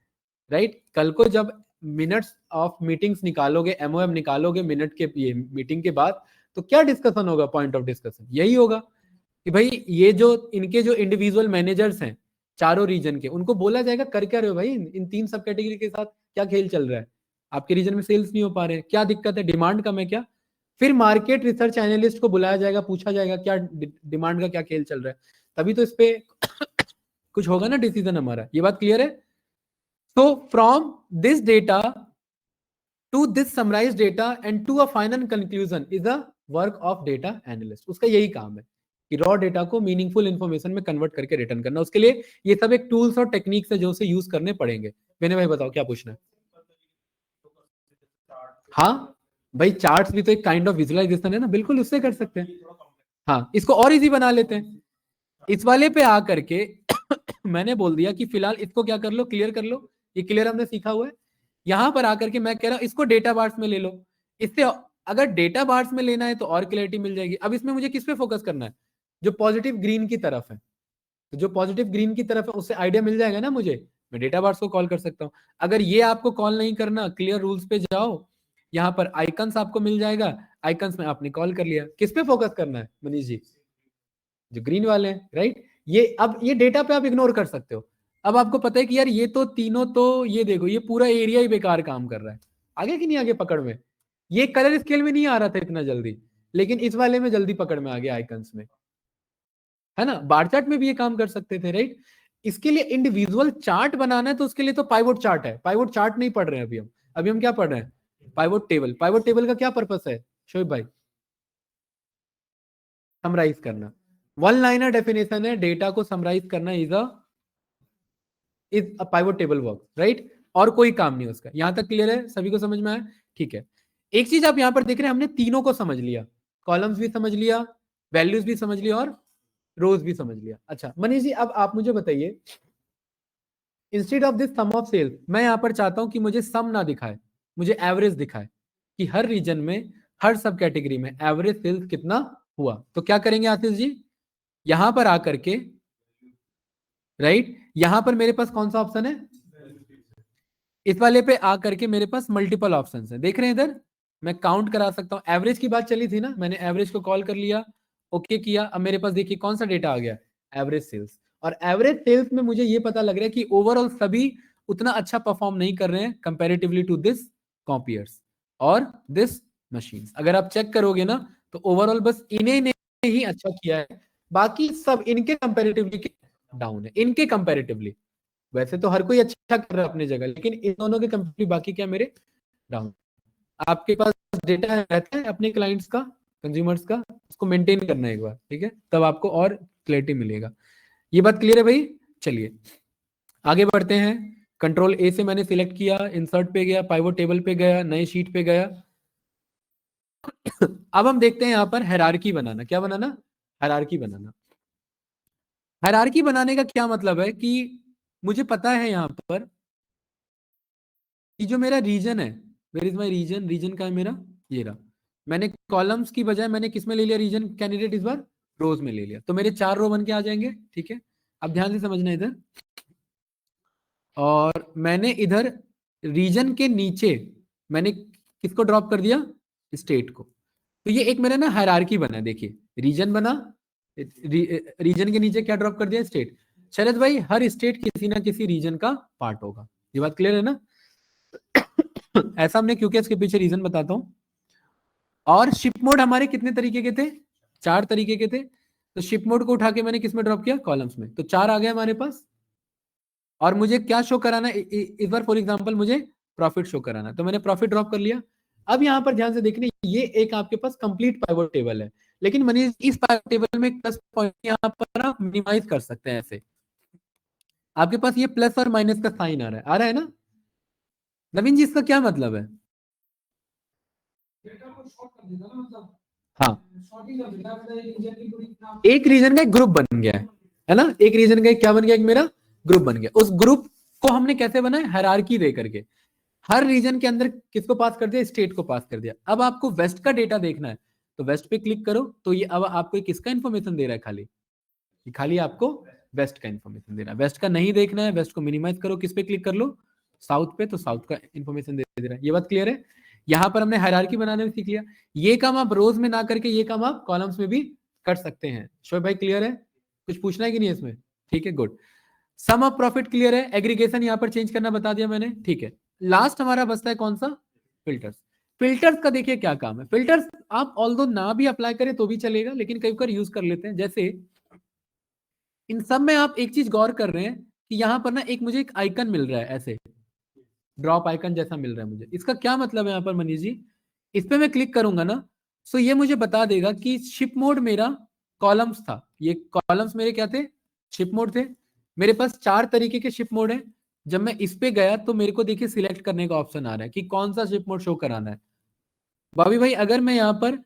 S1: राइट? कल को जब मिनट्स ऑफ मीटिंग्स निकालोगे, एमओएम निकालोगे मिनट के, ये मीटिंग के बाद, तो क्या डिस्कशन होगा? पॉइंट ऑफ डिस्कशन यही होगा कि भाई ये जो इनके जो इंडिविजुअल मैनेजर्स हैं चारों रीजन के, उनको बोला जाएगा कर क्या रहे हो भाई? इन तीन सब कैटेगरी के साथ क्या खेल चल रहा है? आपके रीजन में सेल्स नहीं हो पा रहे, क्या दिक्कत है? डिमांड कम है क्या? फिर मार्केट रिसर्च एनालिस्ट को बुलाया जाएगा, पूछा जाएगा क्या डिमांड का क्या खेल चल रहा है, तभी तो इस पे कुछ होगा ना डिसीजन हमारा। ये बात क्लियर है? So from this data to this summarized data and to a final conclusion is the work of data analyst। उसका यही काम है कि रॉ डेटा को मीनिंगफुल इंफॉर्मेशन में कन्वर्ट करके रिटर्न करना। उसके लिए ये सब एक टूल्स और टेक्निक्स है जो उसे यूज करने पड़ेंगे। मैंने भाई बताओ क्या पूछना है? हाँ भाई, चार्ट्स भी तो एक काइंड ऑफ विजुअलाइजेशन है ना, बिल्कुल उससे कर सकते हैं। हाँ, इसको और इजी बना लेते हैं। इस वाले पे आ करके मैंने बोल दिया कि फिलहाल इसको क्या कर लो, क्लियर कर लो, ये क्लियर हमने सीखा हुआ है। यहां पर आकर के मैं कह रहा हूं इसको डेटा बार्स में ले लो। इससे अगर डेटा बार्स में लेना है तो और क्लैरिटी मिल जाएगी। अब इसमें मुझे किस पे फोकस करना है, जो पॉजिटिव ग्रीन की तरफ है। तो जो पॉजिटिव ग्रीन की तरफ है उससे आइडिया मिल जाएगा ना मुझे, मैं डेटा बार्स को कॉल कर सकता हूं। अगर ये आपको कॉल नहीं करना, क्लियर रूल्स पे जाओ, यहाँ पर आइकन्स आपको मिल जाएगा, आइकन्स में आपने कॉल कर लिया। किस पे फोकस करना है मनीष जी, जो ग्रीन वाले हैं, राइट। ये अब ये डेटा पे आप इग्नोर कर सकते हो। अब आपको पता है कि यार ये तो तीनों, तो ये देखो ये पूरा एरिया ही बेकार काम कर रहा है। आगे कि नहीं आगे पकड़ में, ये कलर स्केल में नहीं आ रहा था इतना जल्दी, लेकिन इस वाले में जल्दी पकड़ में आ गया आइकन्स में, है ना। बार चार्ट में भी ये काम कर सकते थे, राइट। इसके लिए इंडिविजुअल चार्ट बनाना है तो उसके लिए तो पाइवोट चार्ट है। पाइवोट चार्ट नहीं पढ़ रहे हैं अभी हम क्या पढ़ रहे हैं, पाइवोट टेबल। पाइवोट टेबल का क्या पर्पस है शोएब भाई, समराइज करना। वन लाइनर डेफिनेशन है, डेटा को समराइज करना is a pivot table work, right. और कोई काम नहीं उसका। यहां तक क्लियर है, सभी को समझ में आया, ठीक है। एक चीज आप यहां पर देख रहे हैं, हमने तीनों को समझ लिया, कॉलम्स भी समझ लिया, वैल्यूज भी समझ लिया और रोज भी समझ लिया। अच्छा मनीष जी, अब आप मुझे बताइए, instead of this sum of sales, मैं यहां पर चाहता हूं कि मुझे सम ना दिखाए, मुझे एवरेज दिखाए, कि हर रीजन में, हर सब कैटेगरी में एवरेज सेल्स कितना हुआ। तो क्या करेंगे आशीष जी, यहां पर आकर के, राइट, यहां पर मेरे पास कौन सा ऑप्शन है, इस वाले पे आकर के मेरे पास मल्टीपल ऑप्शन है, देख रहे हैं इधर, मैं काउंट करा सकता हूं। एवरेज की बात चली थी ना, मैंने एवरेज को कॉल कर लिया, ओके किया। अब मेरे पास देखिए कौन सा डेटा आ गया, एवरेज सेल्स। और एवरेज सेल्स में मुझे ये पता लग रहा है कि ओवरऑल सभी उतना अच्छा परफॉर्म नहीं कर रहे हैं कंपेरेटिवली टू दिस कॉपियर्स और दिस मशीन। अगर आप चेक करोगे ना तो ओवरऑल बस इन्हें ने ही अच्छा किया है, बाकी सब इनके कंपेरेटिवली डाउन है, इनके कंपेरेटिवली। वैसे तो हर कोई अच्छा कर रहा है अपनी जगह, लेकिन इन दोनों के कंपेरेटिवली बाकी क्या मेरे डाउन। आपके पास डेटा रहता है अपने क्लाइंट्स का, कंज्यूमर्स का, उसको मेंटेन करना है एक बार, ठीक है, तब आपको और क्लैरिटी मिलेगा। ये बात क्लियर है भाई। चलिए आगे बढ़ते हैं। कंट्रोल ए से मैंने सिलेक्ट किया, इंसर्ट पे गया, पाइवोट टेबल पे गया, नए शीट पे गया। अब हम देखते हैं यहां पर हायरार्की बनाना। क्या बनाना, हायरार्की बनाना। हायरार्की बनाने का क्या मतलब है कि मुझे पता है यहां पर कि जो मेरा रीजन है, where is my region, region का है मेरा, ये रहा। मैंने कॉलम्स की बजाय मैंने किस में ले लिया रीजन कैंडिडेट, इस बार रोज में ले लिया, तो मेरे 4 रो बन के आ जाएंगे, ठीक है। अब ध्यान से समझना इधर, और मैंने इधर रीजन के नीचे मैंने किसको ड्रॉप कर दिया, स्टेट को। तो ये एक मेरा ना हायरार्की बना, देखिए रीजन बना, रीजन के नीचे क्या ड्रॉप कर दिया, स्टेट। शरद भाई हर स्टेट किसी ना किसी रीजन का पार्ट होगा, ये बात क्लियर है ना। ऐसा हमने क्योंकि इसके पीछे रीजन बताता हूं। और शिप मोड हमारे कितने तरीके के थे, 4 तरीके के थे। तो शिप मोड को उठा के मैंने किस में ड्रॉप किया, कॉलम्स में, तो 4 आ गए हमारे पास। और मुझे क्या शो कराना है, इस बार फॉर एग्जांपल मुझे प्रॉफिट शो कराना है, तो मैंने प्रॉफिट ड्रॉप कर लिया। अब यहां पर ध्यान से देखने, ये एक आपके पास कंप्लीट पाइवोट टेबल है, लेकिन मनीष इस पाइवोट टेबल में प्लस पॉइंट यहां पर आप मिनिमाइज कर सकते हैं ऐसे। आपके पास ये प्लस और माइनस का साइन आ रहा है ना नवीन जी, इसका क्या मतलब है, हाँ, एक रीजन का एक ग्रुप बन गया है ना, एक रीजन का क्या बन गया, एक मेरा ग्रुप बन गया। उस ग्रुप को हमने कैसे बनाया, हायरार्की दे करके, हर रीजन के अंदर किसको पास कर दिया, स्टेट को पास कर दिया। अब आपको वेस्ट का डेटा देखना है तो वेस्ट पे क्लिक करो, तो ये अब आपको किसका इंफॉर्मेशन दे रहा है, खाली खाली आपको वेस्ट का इंफॉर्मेशन दे रहा है। वेस्ट का नहीं देखना है, वेस्ट को मिनिमाइज करो, किस पे क्लिक कर लो, साउथ पे, तो साउथ का इंफॉर्मेशन दे रहा है। ये बात क्लियर है। यहां पर हमने हायरार्की बनाने में सीख लिया। ये काम आप रोज में ना करके ये काम आप कॉलम्स में भी कर सकते हैं। शोएब भाई क्लियर है, कुछ पूछना है कि नहीं इसमें, ठीक है good. Sum of profit clear है, एग्रीगेशन यहां पर चेंज करना बता दिया मैंने, ठीक है। लास्ट हमारा बचता है कौन सा, फिल्टर्स। फिल्टर्स का देखिए क्या काम है। फिल्टर्स आप ऑल्दो ना भी अप्लाई करें तो भी चलेगा, लेकिन कई बार यूज कर लेते हैं। जैसे इन सब में आप एक चीज गौर कर रहे हैं कि यहां पर ना एक मुझे एक आइकन मिल रहा है, ऐसे ड्रॉप आइकन जैसा मिल रहा है मुझे। इसका क्या मतलब है यहाँ पर मनीष जी, इस पे मैं क्लिक करूंगा ना, सो ये मुझे बता देगा कि शिप मोड मेरा कॉलम्स था, ये कॉलम्स मेरे क्या थे, शिप मोड थे। मेरे पास 4 तरीके के शिप मोड है। जब मैं इस पे गया तो मेरे को देखिए सिलेक्ट करने का ऑप्शन आ रहा है कि कौन सा शिप मोड शो कराना है। बॉबी भाई अगर मैं यहाँ पर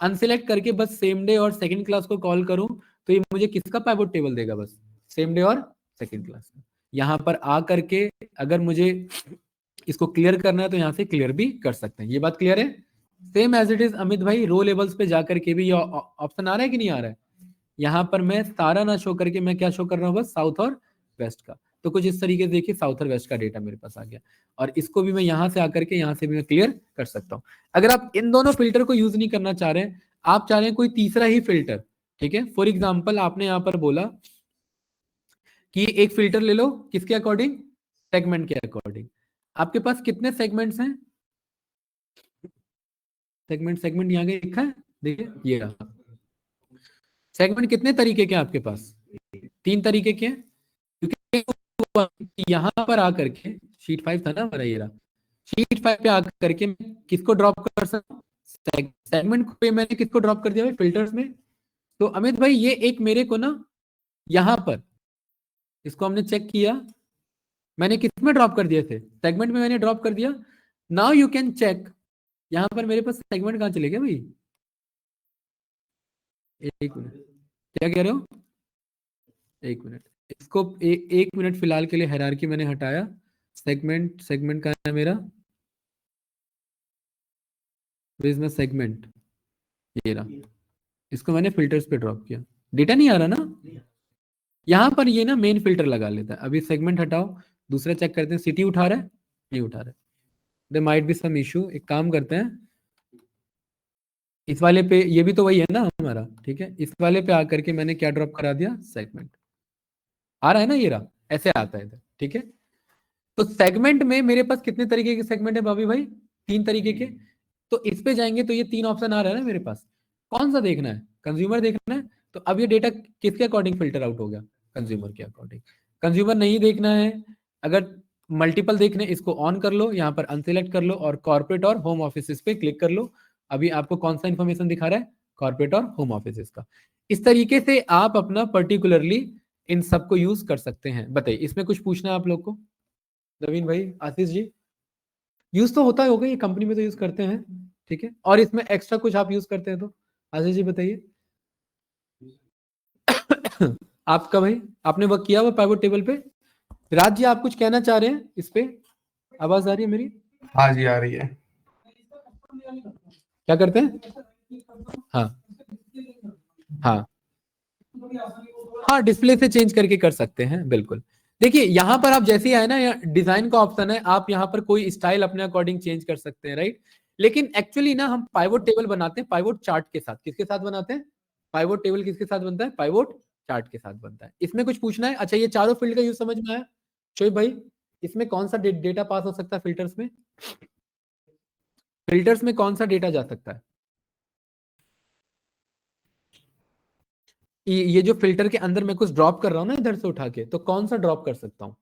S1: अनसिलेक्ट करके बस सेम डे और सेकंड क्लास को कॉल करूं तो ये मुझे किसका पाइवोट टेबल देगा, बस सेम डे और सेकंड क्लास का। यहाँ पर आ करके अगर मुझे इसको क्लियर करना है तो यहाँ से क्लियर भी कर सकते हैं। ये बात क्लियर है? Same as it is Amit भाई, रो लेवल्स पे जाकर के भी ये ऑप्शन आ रहा है कि नहीं आ रहा है? यहाँ पर मैं सारा ना शो करके मैं क्या शो कर रहा हूँ, बस साउथ और वेस्ट का। तो कुछ इस तरीके से देखिए साउथ और वेस्ट का डेटा मेरे पास आ गया, और इसको भी मैं यहाँ से आकर के यहाँ से भी मैं क्लियर कर सकता हूँ। अगर आप इन दोनों फिल्टर को यूज नहीं करना चाह रहे हैं, आप चाह रहे हैं कोई तीसरा ही फिल्टर, ठीक है। फॉर एग्जाम्पल आपने यहाँ पर बोला कि एक फिल्टर ले लो, किसके अकॉर्डिंग? सेगमेंट के अकॉर्डिंग। आपके पास कितने सेगमेंट्स हैं? सेगमेंट यहाँ के लिखा है, देखिए ये रहा। सेगमेंट कितने तरीके के हैं आपके पास? 3 तरीके के हैं, क्योंकि यहाँ पर आकर के शीट 5 था ना हमारा, ये रहा। शीट 5 पे आकर के मैं किसको ड्रॉप कर सकता हूँ? सेगमेंट पे मैंने किसको ड्रॉप कर दिया फिल्टर्स में? तो अमित भाई ये एक मेरे को ना यहाँ पर इसको हमने चेक किया, मैंने किस में ड्रॉप कर दिए थे? सेगमेंट में मैंने ड्रॉप कर दिया। नाउ यू कैन चेक, यहाँ पर मेरे पास सेगमेंट कहाँ चले गए भाई? एक मिनट, क्या कह रहे हो? एक मिनट, इसको एक मिनट फिलहाल के लिए हायरार्की मैंने हटाया। सेगमेंट कहाँ है मेरा? में सेगमेंट ये रहा, इसको मैंने फिल्टर्स पे ड्रॉप किया। डेटा नहीं आ रहा ना यहाँ पर, ये ना मेन फिल्टर लगा लेता है। अभी सेगमेंट हटाओ, दूसरा चेक करते हैं, सिटी उठा रहा है? नहीं उठा रहा है, there might be some issue. एक काम करते हैं, इस वाले पे, ये भी तो वही है ना हमारा, ठीक है। इस वाले पे आकर के मैंने क्या ड्रॉप करा दिया? सेगमेंट। आ रहा है ना, ये रहा, ऐसे आता है इधर, ठीक है। तो सेगमेंट में मेरे पास कितने तरीके के सेगमेंट है भाभी भाई? 3 तरीके के। तो इस पे जाएंगे तो ये 3 ऑप्शन आ रहा है ना मेरे पास, कौन सा देखना है? कंज्यूमर देखना है। तो अब ये डेटा किसके अकॉर्डिंग फिल्टर आउट हो गया? कंज्यूमर के अकॉर्डिंग। कंज्यूमर नहीं देखना है, अगर मल्टीपल देखने, इसको ऑन कर लो, यहाँ पर अनसिलेक्ट कर लो और कॉर्पोरेट और होम ऑफिस पे क्लिक कर लो। अभी आपको कौन सा इंफॉर्मेशन दिखा रहा है? कॉर्पोरेट और होम ऑफिस का। इस तरीके से आप अपना पर्टिकुलरली इन सबको यूज कर सकते हैं। बताइए, इसमें कुछ पूछना है आप लोग को? नवीन भाई, आशीष जी, यूज तो होता होगा, ये कंपनी में तो यूज करते हैं, ठीक है। और इसमें एक्स्ट्रा कुछ आप यूज करते हैं तो आशीष जी बताइए। आपका भाई, आपने वर्क किया हुआ पाइवट टेबल पे? राज जी, आप कुछ कहना चाह रहे हैं इस पे? आवाज आ रही है मेरी?
S2: हाँ जी, आ रही है।
S1: क्या करते हैं? हाँ हाँ हाँ, डिस्प्ले से चेंज करके कर सकते हैं, बिल्कुल। देखिए यहाँ पर आप जैसे ही आए ना, डिजाइन का ऑप्शन है, आप यहाँ पर कोई स्टाइल अपने अकॉर्डिंग चेंज कर सकते हैं, राइट। लेकिन एक्चुअली ना हम पाइवट टेबल बनाते हैं पाइवट चार्ट के साथ। किसके साथ बनाते हैं? पाइवट टेबल किसके साथ बनता है? पाइवट चार्ट के साथ बनता है। इसमें कुछ पूछना है? अच्छा, ये चारों फील्ड का यूज समझ में आया शोएब भाई? इसमें कौन सा डेटा पास हो सकता है फिल्टर्स में? फिल्टर्स में कौन सा डेटा जा सकता है? ये जो फिल्टर के अंदर मैं कुछ ड्रॉप कर रहा हूँ ना इधर से उठा के, तो कौन सा ड्रॉप कर सकता हूँ?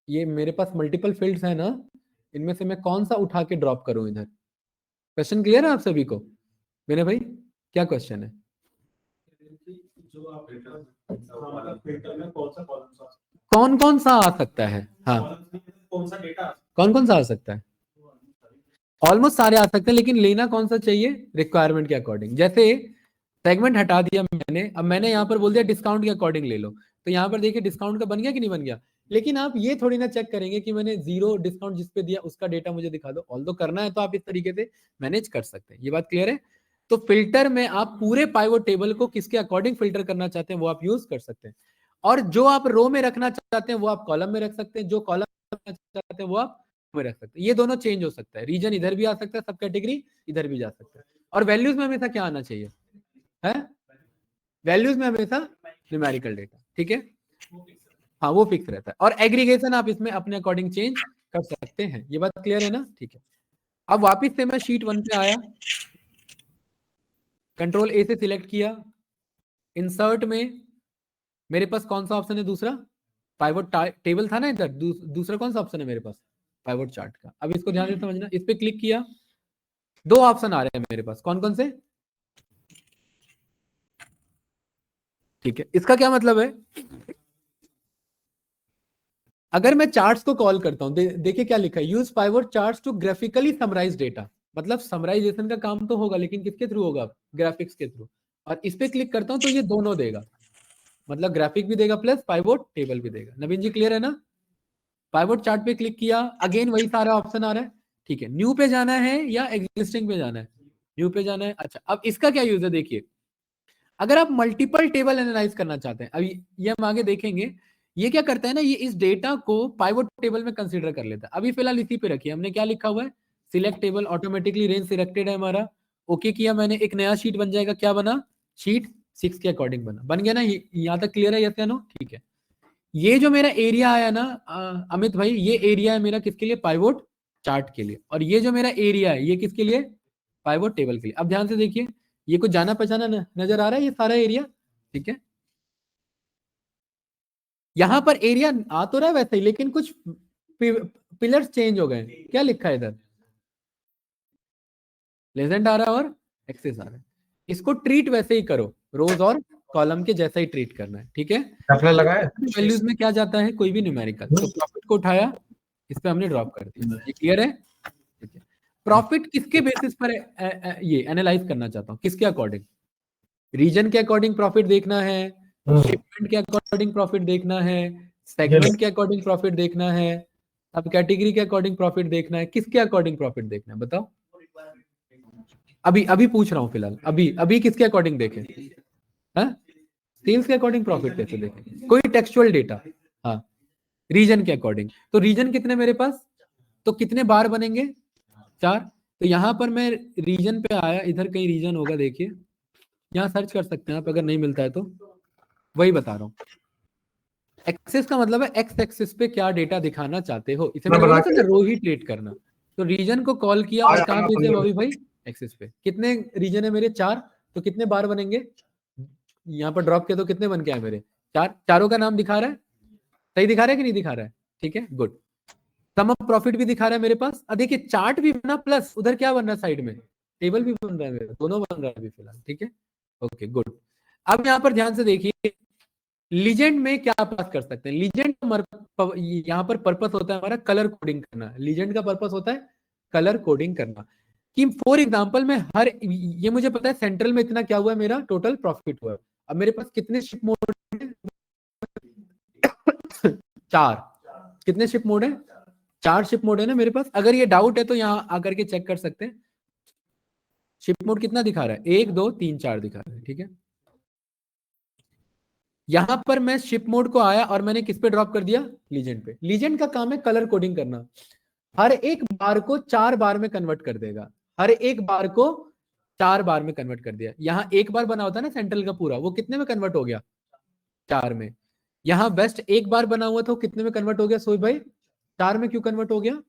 S1: ये मेरे पास मल्टीपल फील्ड्स है ना, इनमें से मैं कौन सा उठा के ड्रॉप करूं इधर? क्वेश्चन क्लियर है आप सभी को? मेरे भाई, क्या क्वेश्चन है? कौन कौन सा आ सकता है? हाँ, कौन कौन सा आ सकता है? ऑलमोस्ट सारे आ सकते हैं, लेकिन लेना कौन सा चाहिए? रिक्वायरमेंट के अकॉर्डिंग। जैसे सेगमेंट हटा दिया मैंने, अब मैंने यहाँ पर बोल दिया डिस्काउंट के अकॉर्डिंग ले लो, तो यहाँ पर देखिए डिस्काउंट का बन गया कि नहीं बन गया। लेकिन आप ये थोड़ी ना चेक करेंगे कि मैंने 0 डिस्काउंट जिस पे दिया उसका डेटा मुझे दिखा दो। ऑल दो करना है तो आप इस तरीके से मैनेज कर सकते हैं। ये बात क्लियर है? तो फिल्टर में आप पूरे पाइवट टेबल को किसके अकॉर्डिंग फिल्टर करना चाहते हैं वो आप यूज कर सकते हैं। और जो आप रो में रखना चाहते हैं वो आप कॉलम में रख सकते हैं, जो कॉलम रखना चाहते हैं वो आप में रख सकते हैं। ये दोनों चेंज हो सकता है, रीजन इधर भी आ सकता है, सब कैटेगरी इधर भी जा सकता है। और वैल्यूज में हमेशा क्या आना चाहिए है? वैल्यूज में हमेशा न्यूमेरिकल डेटा, ठीक है। हाँ, वो फिक्स रहता है। और एग्रीगेशन आप इसमें अपने अकॉर्डिंग चेंज कर सकते हैं। ये बात क्लियर है ना? ठीक है। अब वापिस से मैं शीट 1 पे आया, कंट्रोल ए से सिलेक्ट किया, इंसर्ट में मेरे पास कौन सा ऑप्शन है? दूसरा पाइवट टेबल था ना इधर, दूसरा कौन सा ऑप्शन है मेरे पास? पाइवट चार्ट का। अब इसको ध्यान से समझना, इस पे क्लिक किया, 2 ऑप्शन आ रहे हैं मेरे पास, कौन कौन से? ठीक है, इसका क्या मतलब है? अगर मैं चार्ट्स को कॉल करता हूं, देखिए क्या लिखा है, use pivot charts to graphically summarize data. मतलब समराइजेशन का काम तो होगा, लेकिन किसके थ्रू होगा? ग्राफिक्स के थ्रू। और इस पे क्लिक करता हूं तो ये दोनों देगा। मतलब ग्राफिक भी देगा प्लस पाइवोट टेबल भी देगा। नवीन जी क्लियर है ना? पाइवोट चार्ट पे क्लिक किया, अगेन वही सारा ऑप्शन आ रहा है। ठीक है, न्यू पे जाना है या एग्जिस्टिंग पे जाना है? न्यू पे जाना है। अच्छा, अब इसका क्या यूज है देखिए, अगर आप मल्टीपल टेबल एनालाइज करना चाहते हैं, अभी ये हम आगे देखेंगे, ये क्या करता है ना, ये इस डेटा को पाइवोट टेबल में कंसीडर कर लेता है। अभी फिलहाल इसी पे रखिए, हमने क्या लिखा हुआ है, select table, automatically range selected है हमारा, ओके किया मैंने, एक नया शीट बन जाएगा। क्या बना? शीट 6 के अकॉर्डिंग बन गया ना? यहाँ तक क्लियर है? यस या नो? ठीक है। ये जो मेरा एरिया आया ना अमित भाई, ये एरिया है मेरा किसके लिए? पाइवोट चार्ट के लिए। और ये जो मेरा एरिया है ये किसके लिए? पाइवोट टेबल के लिए। अब ध्यान से देखिए, ये कुछ जाना पहचाना नजर आ रहा है ये सारा एरिया? ठीक है, यहां पर एरिया आ तो रहा है वैसे ही, लेकिन कुछ पिलर्स चेंज हो गए। क्या लिखा है इधर? लेजेंड आ रहा है और एक्सेस आ रहा है। इसको ट्रीट वैसे ही करो, रोज और कॉलम के जैसा ही ट्रीट करना है। ठीक है, वैल्यूज में क्या जाता है? कोई भी न्यूमेरिकल। तो प्रॉफिट को उठाया, इस पे हमने ड्रॉप कर दिया। ये क्लियर है? ठीक है। प्रॉफिट किसके बेसिस पर ये एनालाइज करना चाहता हूं, किसके अकॉर्डिंग? रीजन के अकॉर्डिंग प्रॉफिट देखना है, शिपमेंट के अकॉर्डिंग प्रॉफिट देखना है, सेगमेंट के अकॉर्डिंग प्रॉफिट देखना है, अब कैटेगरी के अकॉर्डिंग प्रॉफिट देखना है, किसके अकॉर्डिंग प्रॉफिट देखना है बताओ? अभी अभी पूछ रहा हूं फिलहाल, अभी अभी किसके अकॉर्डिंग देखें? हाँ, सेल्स के अकॉर्डिंग प्रॉफिट कैसे देखें? कोई टेक्सचुअल डेटा। हाँ, रीजन के अकॉर्डिंग। तो रीजन कितने मेरे पास, तो कितने बार बनेंगे? 4। तो यहां पर मैं रीजन पे आया, इधर कहीं रीजन होगा देखिए, यहाँ सर्च कर सकते हैं आप, अगर नहीं मिलता है तो। वही बता रहा हूँ, एक्सेस का मतलब है एक्स एक्सिस पे क्या डेटा दिखाना चाहते हो। इसे मैंने बोला था ना, रो ही ट्रेट करना। तो रीजन को कॉल किया और कहाँ भेजे अभी भाई? एक्सेस पे। कितने रीजन है मेरे? 4। तो कितने बार बनेंगे? यहाँ पर ड्रॉप किया तो कितने बन के आए मेरे? 4। चारों का नाम दिखा रहा है? सही दिखा रहा है कि नहीं दिखा रहा है? ठीक है, गुड। सम ऑफ प्रॉफिट भी दिखा रहा है मेरे पास। अब देखिए, चार्ट भी बना प्लस उधर क्या बन रहा है साइड में? टेबल भी बन रहा है मेरा, दोनों बन रहा है अभी फिलहाल। ठीक है, ओके गुड। अब यहाँ पर ध्यान से देखिए, लीजेंड में क्या पास कर सकते हैं? लीजेंड यहाँ पर पर्पस होता है हमारा कलर कोडिंग करना। लीजेंड का पर्पस होता है कलर कोडिंग करना। कि फॉर एग्जांपल में हर, ये मुझे पता है सेंट्रल में इतना क्या हुआ है, मेरा टोटल प्रॉफिट हुआ है। अब मेरे पास कितने शिप मोड है? 4। कितने शिप मोड है? 4 शिप मोड है ना मेरे पास। अगर ये डाउट है तो यहाँ आकर के चेक कर सकते हैं। शिप मोड कितना दिखा रहा है? 1 2 3 4 दिखा रहा है। ठीक है, यहां पर मैं शिप मोड को आया और मैंने किस पे ड्रॉप कर दिया? लीजेंड पे। लीजेंड का काम है कलर कोडिंग करना। हर एक बार को 4 बार में कन्वर्ट कर देगा। हर एक बार को 4 बार में कन्वर्ट कर दिया। यहां एक बार बना होता है ना सेंट्रल का पूरा, वो कितने में कन्वर्ट हो गया? 4 में। यहां वेस्ट एक बार बना हुआ था, वो कितने में कन्वर्ट हो गया सोई भाई? 4 में। क्यों कन्वर्ट हो गया?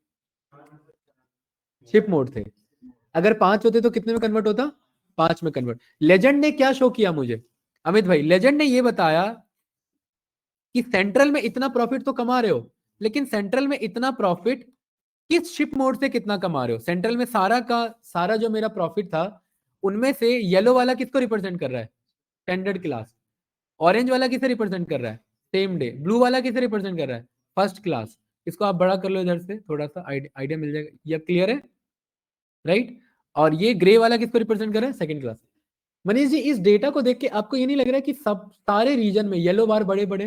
S1: शिप मोड थे। अगर 5 होते तो कितने में कन्वर्ट होता? 5 में कन्वर्ट। लेजेंड ने क्या शो किया मुझे अमित भाई? लेजेंड ने ये बताया कि सेंट्रल में इतना प्रॉफिट तो कमा रहे हो, लेकिन सेंट्रल में इतना प्रॉफिट किस शिप मोड से कितना कमा रहे हो? सेंट्रल में सारा का सारा जो मेरा प्रॉफिट था, उनमें से येलो वाला किसको रिप्रेजेंट कर रहा है? Standard class. ऑरेंज वाला किसे रिप्रेजेंट कर रहा है? Same day. ब्लू वाला किसे रिप्रेजेंट कर रहा है? First class. इसको आप बड़ा कर लो इधर से, थोड़ा सा आइडिया मिल जाएगा। ये क्लियर है? राइट। और ये ग्रे वाला किसको रिप्रेजेंट कर रहा है? Second class. मनीष जी, इस डेटा को देख के आपको ये नहीं लग रहा है कि सब सारे रीजन में येलो बार बड़े बड़े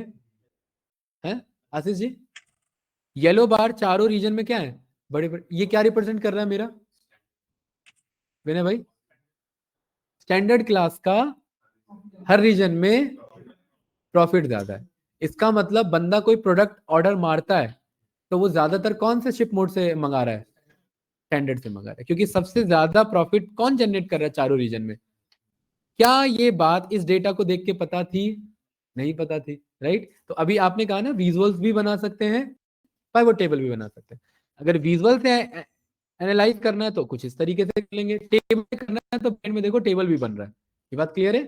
S1: हैं? आशीष जी, येलो बार चारों रीजन में क्या है? बड़े बड़े। ये क्या रिप्रेजेंट कर रहा है मेरा विनय भाई? स्टैंडर्ड क्लास का हर रीजन में प्रॉफिट ज्यादा है। इसका मतलब बंदा कोई प्रोडक्ट ऑर्डर मारता है तो वो ज्यादातर कौन से शिप मोड से मंगा रहा है? स्टैंडर्ड से मंगा रहा है, क्योंकि सबसे ज्यादा प्रॉफिट कौन जनरेट कर रहा है चारों रीजन में? क्या ये बात इस डेटा को देख के पता थी? नहीं पता थी, राइट? तो अभी आपने कहा ना, विजुअल्स भी बना सकते हैं, पाइवट टेबल भी बना सकते हैं। अगर विजुअल से एनालाइज करना है तो कुछ इस तरीके से कर लेंगे, टेबल करना है तो पेन में देखो टेबल भी बन रहा है। ये बात क्लियर है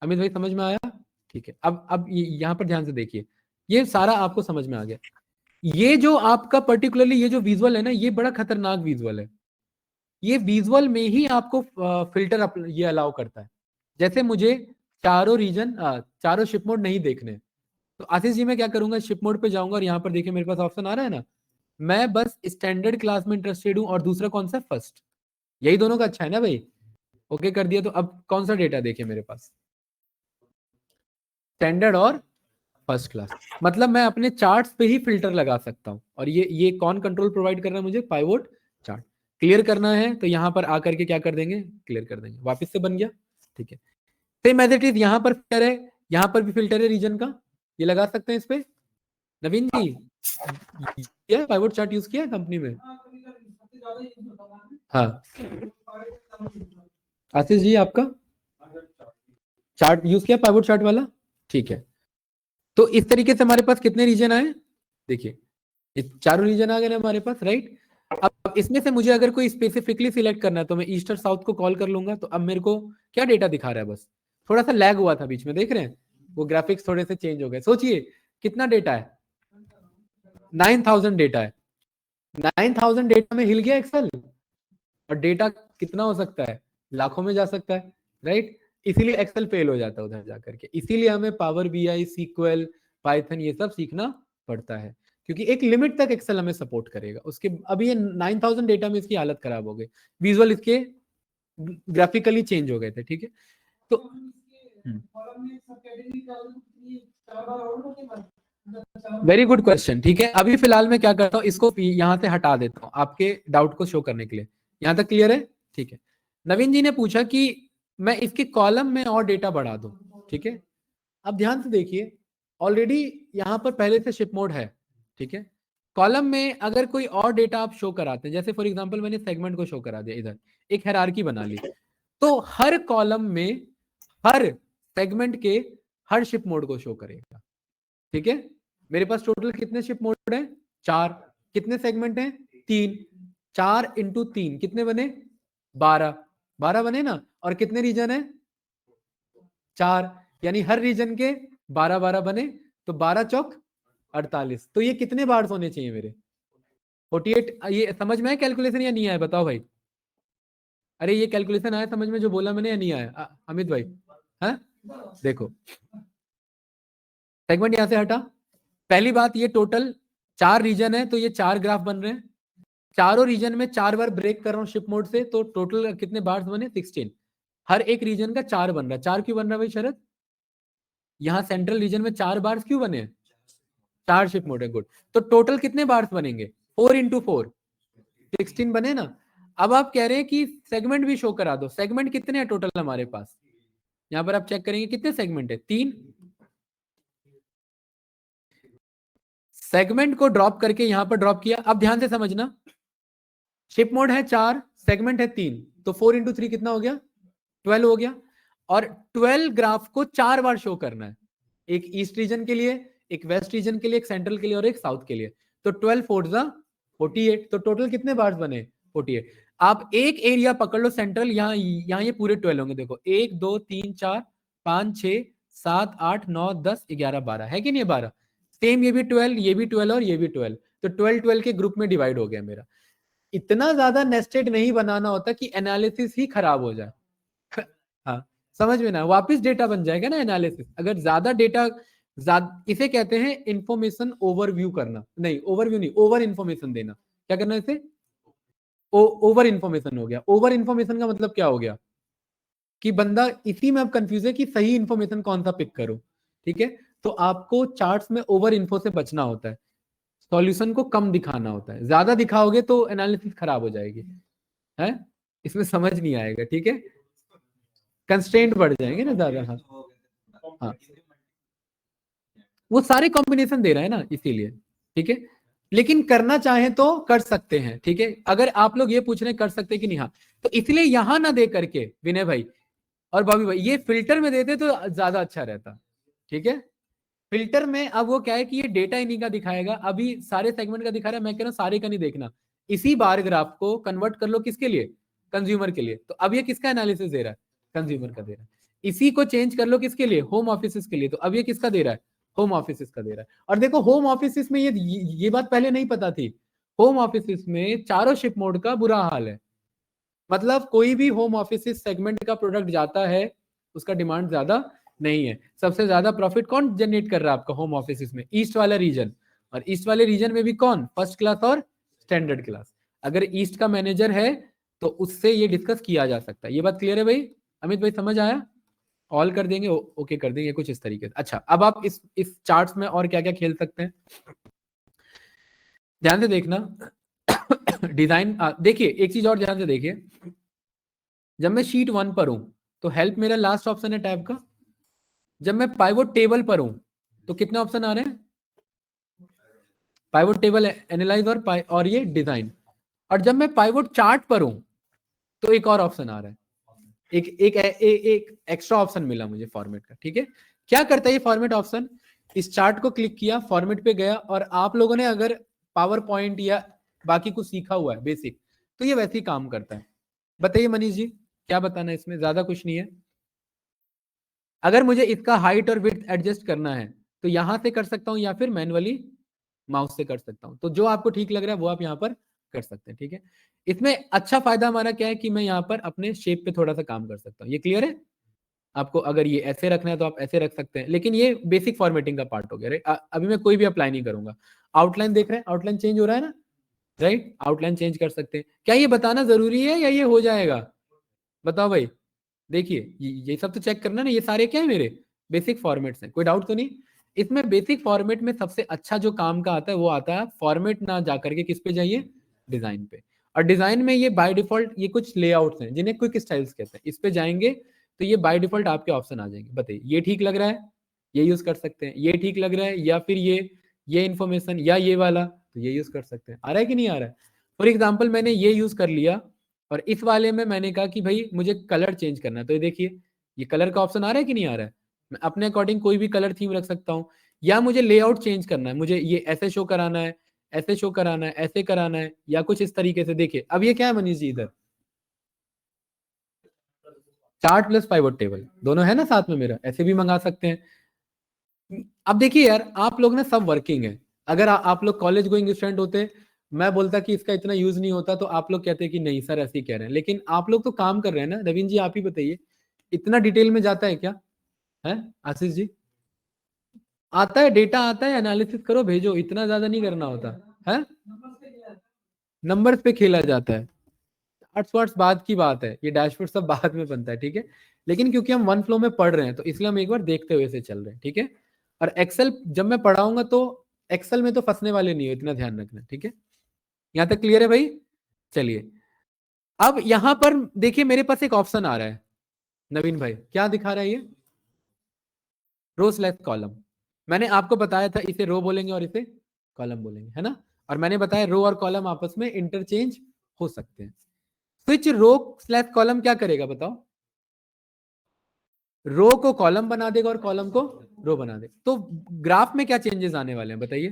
S1: अमित भाई? समझ में आया? ठीक है, अब यहाँ पर ध्यान से देखिए, ये सारा आपको समझ में आ गया। ये जो आपका पर्टिकुलरली ये जो विजुअल है ना, ये बड़ा खतरनाक विजुअल है। ये विजुअल में ही आपको फिल्टर ये अलाउ करता है। जैसे मुझे चारों रीजन चारों शिप मोड नहीं देखने, तो आशीष जी मैं क्या करूंगा? शिप मोड पे जाऊंगा और यहाँ पर देखिए मेरे पास ऑप्शन आ रहा है ना, मैं बस स्टैंडर्ड क्लास में इंटरेस्टेड हूँ और दूसरा कौन सा? फर्स्ट। यही दोनों का अच्छा है ना भाई? ओके कर दिया। तो अब कौन सा डेटा देखे मेरे पास? स्टैंडर्ड और फर्स्ट क्लास। मतलब मैं अपने चार्ट्स पे ही फिल्टर लगा सकता हूं। और ये कौन कंट्रोल प्रोवाइड कर रहा है मुझे? Pivot chart. क्लियर करना है तो यहां पर आकर के क्या कर देंगे? क्लियर कर देंगे। वापस से बन गया, ठीक है। सेम एज इट इज यहां पर फिल्टर है, यहां पर भी फिल्टर है रीजन का, ये लगा सकते हैं इस पे। नवीन जी, क्या पाइवोट चार्ट यूज किया है कंपनी में? हाँ, आशीष जी आपका चार्ट यूज किया पाइवोट चार्ट वाला? ठीक है। तो इस तरीके से हमारे पास कितने रीजन आए? देखिए, ये चारों रीजन आ गए ना हमारे पास, राइट। अब इसमें से मुझे अगर कोई स्पेसिफिकली सिलेक्ट करना है तो मैं ईस्ट और साउथ को कॉल कर लूंगा। तो अब मेरे को क्या डेटा दिखा रहा है? बस थोड़ा सा लैग हुआ था बीच में, देख रहे हैं वो ग्राफिक्स थोड़े से चेंज हो गए। सोचिए कितना डेटा है, 9000 डेटा है। 9000 डेटा में हिल गया एक्सेल। और डेटा कितना हो सकता है? लाखों में जा सकता है, राइट। इसीलिए एक्सेल फेल हो जाता है उधर जाकर के। इसीलिए हमें पावर बीआई, सीक्वल, पाइथन ये सब सीखना पड़ता है, क्योंकि एक लिमिट तक एक्सेल हमें सपोर्ट करेगा। उसके अभी ये 9000 डेटा में इसकी हालत खराब हो गई, विजुअल इसके ग्राफिकली चेंज हो गए थे, ठीक है। तो वेरी गुड क्वेश्चन, ठीक है। अभी फिलहाल मैं क्या करता हूँ, इसको यहां से हटा देता हूँ आपके डाउट को शो करने के लिए। यहां तक क्लियर है? ठीक है। नवीन जी ने पूछा कि मैं इसके कॉलम में और डेटा बढ़ा दूं, ठीक है। अब ध्यान से देखिए, ऑलरेडी यहां पर पहले से शिप मोड है, ठीक है। कॉलम में अगर कोई और डेटा आप शो कराते हैं, जैसे फॉर एग्जांपल मैंने सेगमेंट को शो करा दिया, इधर एक हायरार्की बना ली, तो हर कॉलम में हर सेगमेंट के हर शिप मोड को शो करेगा, ठीक है। मेरे पास टोटल कितने शिप मोड है? 4। कितने सेगमेंट हैं? 3। 4 इंटू 3 कितने बने? 12। 12 बने ना। और कितने रीजन है? 4। यानी हर रीजन के 12 12 बने, तो 12 चौक 48। तो ये कितने बार्स होने चाहिए मेरे? 48। ये समझ में है कैलकुलेशन या नहीं आया? बताओ भाई। अरे ये कैलकुलेशन आया समझ में जो बोला मैंने या नहीं आया? अमित भाई, हाँ देखो, सेगमेंट यहां से हटा। पहली बात, ये टोटल 4 रीजन है, तो ये 4 ग्राफ बन रहे हैं। चारों रीजन में 4 बार ब्रेक कर रहा हूं शिप मोड से, तो टोटल कितने बार्स बने? 16। हर एक रीजन का 4 बन रहा है। 4 क्यों बन रहा है भाई शरद? यहाँ सेंट्रल रीजन में 4 बार्स क्यों बने? 4 शिप मोड है, गुड। तो टोटल कितने बार्स बनेंगे? 4 इंटू 4 16 बने ना। अब आप कह रहे हैं कि सेगमेंट भी शो करा दो। सेगमेंट कितने हैं टोटल हमारे पास? यहां पर आप चेक करेंगे कितने सेगमेंट है? 3। सेगमेंट को ड्रॉप करके यहां पर ड्रॉप किया। अब ध्यान से समझना, शिप मोड है 4, सेगमेंट है 3, तो 4 इंटू 3 कितना हो गया? 12 हो गया। और 12 ग्राफ को 4 बार शो करना है, एक ईस्ट रीजन के लिए, एक वेस्ट रीजन के लिए, एक सेंट्रल के लिए और एक साउथ के लिए। तो 12 4 48। तो टोटल कितने बार्स बने? 48। आप एक एरिया पकड़ लो सेंट्रल, यहाँ यहाँ ये पूरे 12 होंगे। देखो 1 2 3 4 5 6 7 8 9 10 11 12 है कि नहीं? 12। सेम ये भी 12, ये भी 12 और ये भी 12। तो 12 12 के ग्रुप में डिवाइड हो गया मेरा। इतना ज्यादा नेस्टेड नहीं बनाना होता कि एनालिसिस ही खराब हो जाए। हाँ, समझ में ना, वापस डेटा बन जाएगा ना एनालिसिस। अगर ज्यादा डेटा, इसे कहते हैं इंफॉर्मेशन ओवरव्यू करना। नहीं, ओवरव्यू नहीं, ओवर इंफॉर्मेशन देना। क्या करना इसे? ओवर इंफॉर्मेशन हो गया। ओवर इंफॉर्मेशन का मतलब क्या हो गया? कि बंदा इसी में अब कंफ्यूज है कि सही इंफॉर्मेशन कौन सा पिक करो, ठीक है। तो आपको चार्ट्स में ओवर इन्फो से बचना होता है, सॉल्यूशन को कम दिखाना होता है। ज्यादा दिखाओगे तो एनालिसिस खराब हो जाएगी, है, इसमें समझ नहीं आएगा, ठीक है। कंस्ट्रेंट बढ़ जाएंगे ना ज्यादा। हाँ हाँ, वो सारे कॉम्बिनेशन दे रहा है ना, इसीलिए, ठीक है। लेकिन करना चाहें तो कर सकते हैं, ठीक है। अगर आप लोग ये पूछ रहे हैं कर सकते हैं कि नहीं, हाँ, तो इसलिए यहां ना दे करके विनय भाई और बॉबी भाई ये फिल्टर में देते तो ज्यादा अच्छा रहता, ठीक है। फिल्टर में अब वो क्या है कि ये डेटा इन्हीं का दिखाएगा। अभी सारे सेगमेंट का दिखा रहा है, मैं कह रहा हूं सारे का नहीं देखना। इसी बार ग्राफ को कन्वर्ट कर लो किसके लिए? कंज्यूमर के लिए। तो अब ये किसका एनालिसिस दे रहा है? कंज्यूमर का दे रहा है। इसी को चेंज कर लो किसके लिए? होम ऑफिस के लिए। तो अब ये किसका दे रहा है? होम ऑफिस का दे रहा है। और देखो होम ऑफिस में ये बात पहले नहीं पता थी। होम ऑफिस में चारों शिप मोड का बुरा हाल है। मतलब कोई भी होम ऑफिस सेगमेंट का प्रोडक्ट जाता है, उसका डिमांड ज्यादा नहीं है। सबसे ज्यादा प्रॉफिट कौन जनरेट कर रहा है आपका होम ऑफिस में? ईस्ट वाला रीजन। और ईस्ट वाले रीजन में भी कौन? फर्स्ट क्लास और स्टैंडर्ड क्लास। अगर ईस्ट का मैनेजर है तो उससे ये डिस्कस किया जा सकता है। ये बात क्लियर है भाई? अमित भाई समझ आया? ऑल कर देंगे, ओके कर देंगे, कुछ इस तरीके से। अच्छा, अब आप इस चार्ट्स में और क्या क्या खेल सकते हैं, ध्यान से देखना। डिजाइन देखिए, एक चीज और ध्यान से देखिए, जब मैं शीट 1 पर हूं तो हेल्प मेरा लास्ट ऑप्शन है टैब का। जब मैं पाइवोट टेबल पर हूं तो कितने ऑप्शन आ रहे हैं, पाइवोट टेबल, एनालाइज और ये डिजाइन। और जब मैं पाइवोट चार्ट पर हूं तो एक और ऑप्शन आ रहा है, एक एक्स्ट्रा ऑप्शन मिला मुझे फॉर्मेट का। ठीक है, क्या करता है ये फॉर्मेट ऑप्शन, इस चार्ट को क्लिक किया, फॉर्मेट पे गया, और आप लोगों ने अगर पावर पॉइंट या बाकी कुछ सीखा हुआ है बेसिक, तो ये वैसे ही काम करता है। बताइए मनीष जी, क्या बताना है इसमें, ज्यादा कुछ नहीं है। अगर मुझे इसका हाइट और विड्थ एडजस्ट करना है तो यहां से कर सकता हूं, या फिर मैनुअली माउस से कर सकता हूं। तो जो आपको ठीक लग रहा है वो आप यहाँ पर कर सकते हैं। ठीक है, इसमें अच्छा फायदा हमारा क्या है कि मैं यहाँ पर अपने शेप पे थोड़ा सा काम कर सकता हूँ। ये क्लियर है आपको? अगर ये ऐसे रखना है तो आप ऐसे रख सकते हैं, लेकिन ये बेसिक फॉर्मेटिंग का पार्ट हो गया, राइट। अभी मैं कोई भी अप्लाई नहीं करूंगा। आउटलाइन देख रहे हैं, आउटलाइन चेंज हो रहा है ना, राइट। आउटलाइन चेंज कर सकते हैं। क्या ये बताना जरूरी है या ये हो जाएगा, बताओ भाई। देखिए ये सब तो चेक करना ना, ये सारे क्या है मेरे बेसिक फॉर्मेट्स हैं, कोई डाउट तो नहीं। इसमें बेसिक फॉर्मेट में सबसे अच्छा जो काम का आता है वो आता है फॉर्मेट ना जा करके किस पे जाइए, डिजाइन पे। और डिजाइन में ये बाय डिफॉल्ट ये कुछ लेआउट्स हैं जिन्हें क्विक स्टाइल्स कहते हैं, इस पे जाएंगे तो ये बाय डिफॉल्ट आपके ऑप्शन आ जाएंगे। बताइए ये ठीक लग रहा है, ये यूज कर सकते हैं, ये ठीक लग रहा है, या फिर ये इंफॉर्मेशन या ये वाला, तो ये यूज कर सकते हैं। आ रहा है कि नहीं आ रहा है? फॉर एग्जाम्पल मैंने ये यूज कर लिया, और इस वाले में मैंने कहा कि भाई मुझे कलर चेंज करना है, तो ये देखिए ये कलर का ऑप्शन आ रहा है कि नहीं आ रहा है। मैं अपने अकॉर्डिंग कोई भी कलर थीम रख सकता हूँ। या मुझे लेआउट चेंज करना है, मुझे ये ऐसे शो कराना है, ऐसे शो कराना है, ऐसे कराना है, या कुछ इस तरीके से। देखिए अब ये क्या है मनीष जी, इधर चार्ट प्लस पाइवट टेबल दोनों है ना साथ में मेरा, ऐसे भी मंगा सकते हैं। अब देखिए यार, आप लोग ना सब वर्किंग है। अगर आप लोग कॉलेज गोइंग स्टूडेंट होते, मैं बोलता कि इसका इतना यूज नहीं होता, तो आप लोग कहते कि नहीं सर ऐसे ही कह रहे हैं। लेकिन आप लोग तो काम कर रहे हैं ना, रविंद्र जी आप ही बताइए, इतना डिटेल में जाता है क्या है, आशीष जी? आता है, डेटा आता है, एनालिसिस करो भेजो, इतना ज्यादा नहीं करना होता है। नंबर्स पे खेला जाता है, आर्ट्स वार्ट्स बाद की बात है, ये डैशबोर्ड सब बाद में बनता है। ठीक है, लेकिन क्योंकि हम वन फ्लो में पढ़ रहे हैं तो इसलिए हम एक बार देखते हुए से चल रहे हैं। ठीक है, और एक्सेल जब मैं पढ़ाऊंगा तो एक्सेल में तो फंसने वाले नहीं हो, इतना ध्यान रखना। ठीक है, यहाँ तक क्लियर है भाई? चलिए, अब यहां पर देखिए मेरे पास एक ऑप्शन आ रहा है, नवीन भाई क्या दिखा रहा है ये, रो स्लैश कॉलम। मैंने आपको बताया था इसे रो बोलेंगे और इसे कॉलम बोलेंगे, है ना। और मैंने बताया रो और कॉलम आपस में इंटरचेंज हो सकते हैं। स्विच रो स्लैश कॉलम क्या करेगा बताओ, रो को कॉलम बना देगा और कॉलम को रो बना देगा। तो ग्राफ में क्या चेंजेस आने वाले हैं बताइए,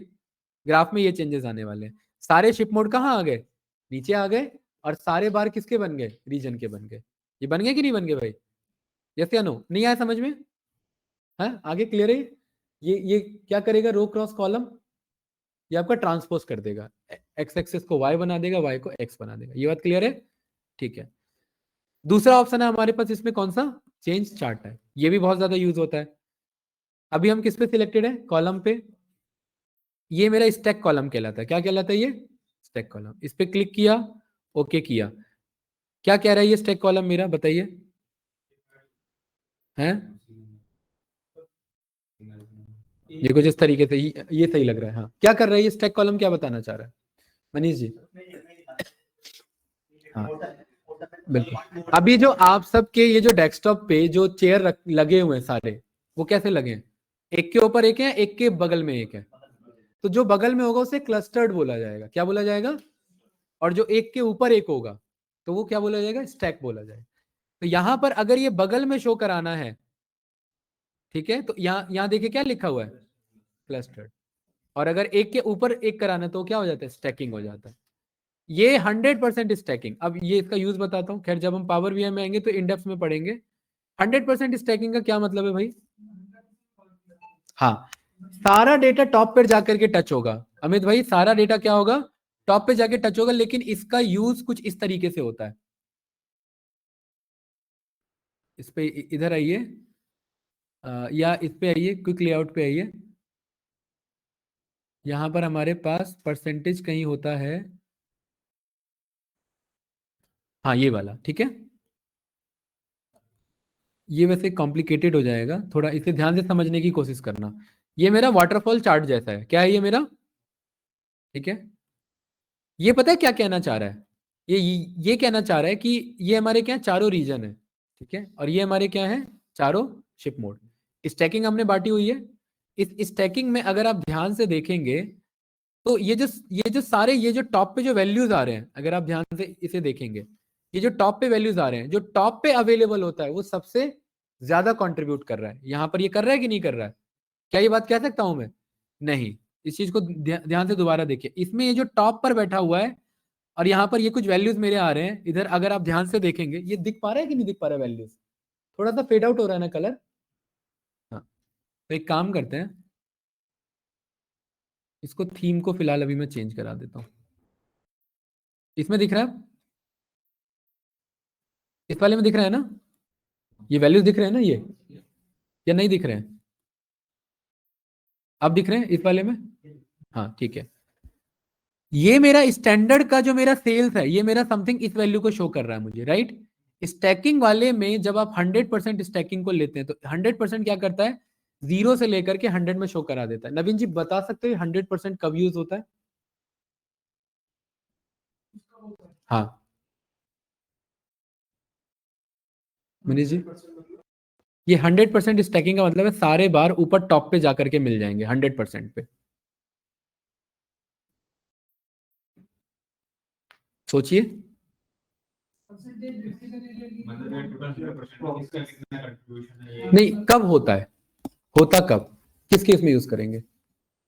S1: ग्राफ में ये चेंजेस आने वाले हैं। सारे शिप मोड कहाँ आ गए, नीचे आ गए, और सारे बार किसके बन गए, रीजन के बन गए। ये बन गए कि नहीं बन गए भाई, यस या नो, नहीं आया समझ में? है आगे क्लियर है? ये क्या करेगा, रो क्रॉस कॉलम, ये आपका ट्रांसपोज कर देगा, एक्स एक्सेस को वाई बना देगा, वाई को एक्स बना देगा। ये बात क्लियर है? ठीक है, दूसरा ऑप्शन है हमारे पास इसमें कौन सा, चेंज चार्ट है, ये भी बहुत ज्यादा यूज होता है। अभी हम किस पे सिलेक्टेड है, कॉलम पे। ये मेरा स्टैक कॉलम कहलाता है, क्या कहलाता है ये, स्टैक कॉलम। इस पे क्लिक किया, ओके किया, क्या कह रहा है ये स्टैक कॉलम मेरा, बताइए है। ये कुछ इस तरीके से ये सही लग रहा है, हाँ। क्या कर रहा है ये स्टैक कॉलम, क्या बताना चाह रहा है मनीष जी? हाँ बिल्कुल, अभी जो आप सबके ये जो डेस्कटॉप पे जो चेयर लगे हुए हैं सारे, वो कैसे लगे हैं, एक के ऊपर एक है, एक के बगल में एक है। तो जो बगल में होगा उसे क्लस्टर्ड बोला जाएगा, क्या बोला जाएगा? और जो एक के ऊपर एक होगा तो वो क्या बोला जाएगा, स्टैक बोला जाएगा। तो यहां पर अगर ये बगल में शो कराना है, ठीक है, तो यहाँ यहाँ देखिए क्या लिखा हुआ है, क्लस्टर्ड। और अगर एक के ऊपर एक कराना है तो क्या हो जाता है, स्टैकिंग हो जाता है। ये 100% स्टैकिंग। अब ये इसका यूज बताता हूँ, खैर जब हम पावर बीआई में आएंगे तो इंडेप्थ में पढ़ेंगे। 100% स्टैकिंग का क्या मतलब है भाई, हाँ, सारा डेटा टॉप पर जाकर के टच होगा। अमित भाई सारा डेटा क्या होगा, टॉप पे जाके टच होगा, लेकिन इसका यूज कुछ इस तरीके से होता है। इस पे इधर आइए, या इस पे आइए, क्विक लेआउट पे आइए। यहां पर हमारे पास परसेंटेज कहीं होता है, हाँ ये वाला, ठीक है। ये वैसे कॉम्प्लिकेटेड हो जाएगा थोड़ा, इसे ध्यान से समझने की कोशिश करना। ये मेरा वाटरफॉल चार्ट जैसा है, क्या है ये मेरा, ठीक है। ये पता है क्या कहना चाह रहा है, ये कहना चाह रहा है कि ये हमारे क्या है, चारों रीजन है, ठीक है, और ये हमारे क्या है, चारों शिप मोड। स्टैकिंग हमने बांटी हुई है। इस स्टैकिंग में अगर आप ध्यान से देखेंगे तो ये जो सारे ये जो टॉप पे जो वैल्यूज आ रहे हैं, अगर आप ध्यान से इसे देखेंगे, ये जो टॉप पे वैल्यूज आ रहे हैं, जो टॉप पे अवेलेबल होता है वो सबसे ज्यादा कंट्रीब्यूट कर रहा है। यहां पर ये कर रहा है कि नहीं कर रहा है, क्या ये बात कह सकता हूं मैं? नहीं। इस चीज को ध्यान से दोबारा देखिए, इसमें ये जो टॉप पर बैठा हुआ है और यहाँ पर ये कुछ वैल्यूज मेरे आ रहे हैं इधर, अगर आप ध्यान से देखेंगे ये दिख पा रहा है कि नहीं दिख पा रहा है वैल्यूज, थोड़ा सा फेड आउट हो रहा है ना कलर। हाँ, तो एक काम करते हैं, इसको थीम को फिलहाल अभी मैं चेंज करा देता हूँ। इसमें दिख रहा है, इस वाले में दिख रहा है ना, ये वैल्यूज दिख रहे हैं ना ये, या नहीं दिख रहे हैं? अब दिख रहे हैं इस वाले में? हाँ ठीक है। ये मेरा स्टैंडर्ड का जो मेरा सेल्स है, ये मेरा समथिंग इस वैल्यू को शो कर रहा है मुझे, राइट। स्टैकिंग वाले में जब आप 100% स्टैकिंग को लेते हैं तो 100% क्या करता है, 0 से लेकर के 100 में शो करा देता है। नवीन जी बता सकते हैं 100% कब यूज होता है? हाँ मनीष जी, ये 100% स्टैकिंग का मतलब है सारे बार ऊपर टॉप पे जाकर के मिल जाएंगे 100% पे। सोचिए। नहीं, कब होता है, होता कब, किस केस में यूज करेंगे?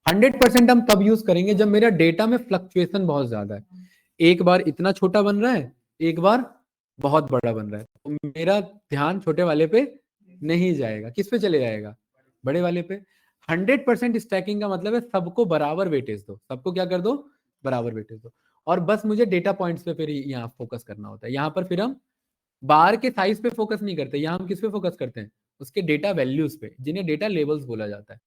S1: 100% हम तब यूज करेंगे जब मेरा डेटा में फ्लक्चुएशन बहुत ज्यादा है, एक बार इतना छोटा बन रहा है, एक बार बहुत बड़ा बन रहा है, तो मेरा ध्यान छोटे वाले पे नहीं जाएगा, किस पे चले जाएगा, बड़े वाले पे। 100% स्टैकिंग का मतलब है सबको बराबर वेटेज दो, सबको क्या कर दो, बराबर वेटेज दो। और बस मुझे डेटा पॉइंट्स पे फिर यहाँ फोकस करना होता है। यहाँ पर फिर हम बार के साइज पे फोकस नहीं करते, यहाँ हम किस पे फोकस करते हैं, उसके डेटा वैल्यूज पे, जिन्हें डेटा लेवल्स बोला जाता है।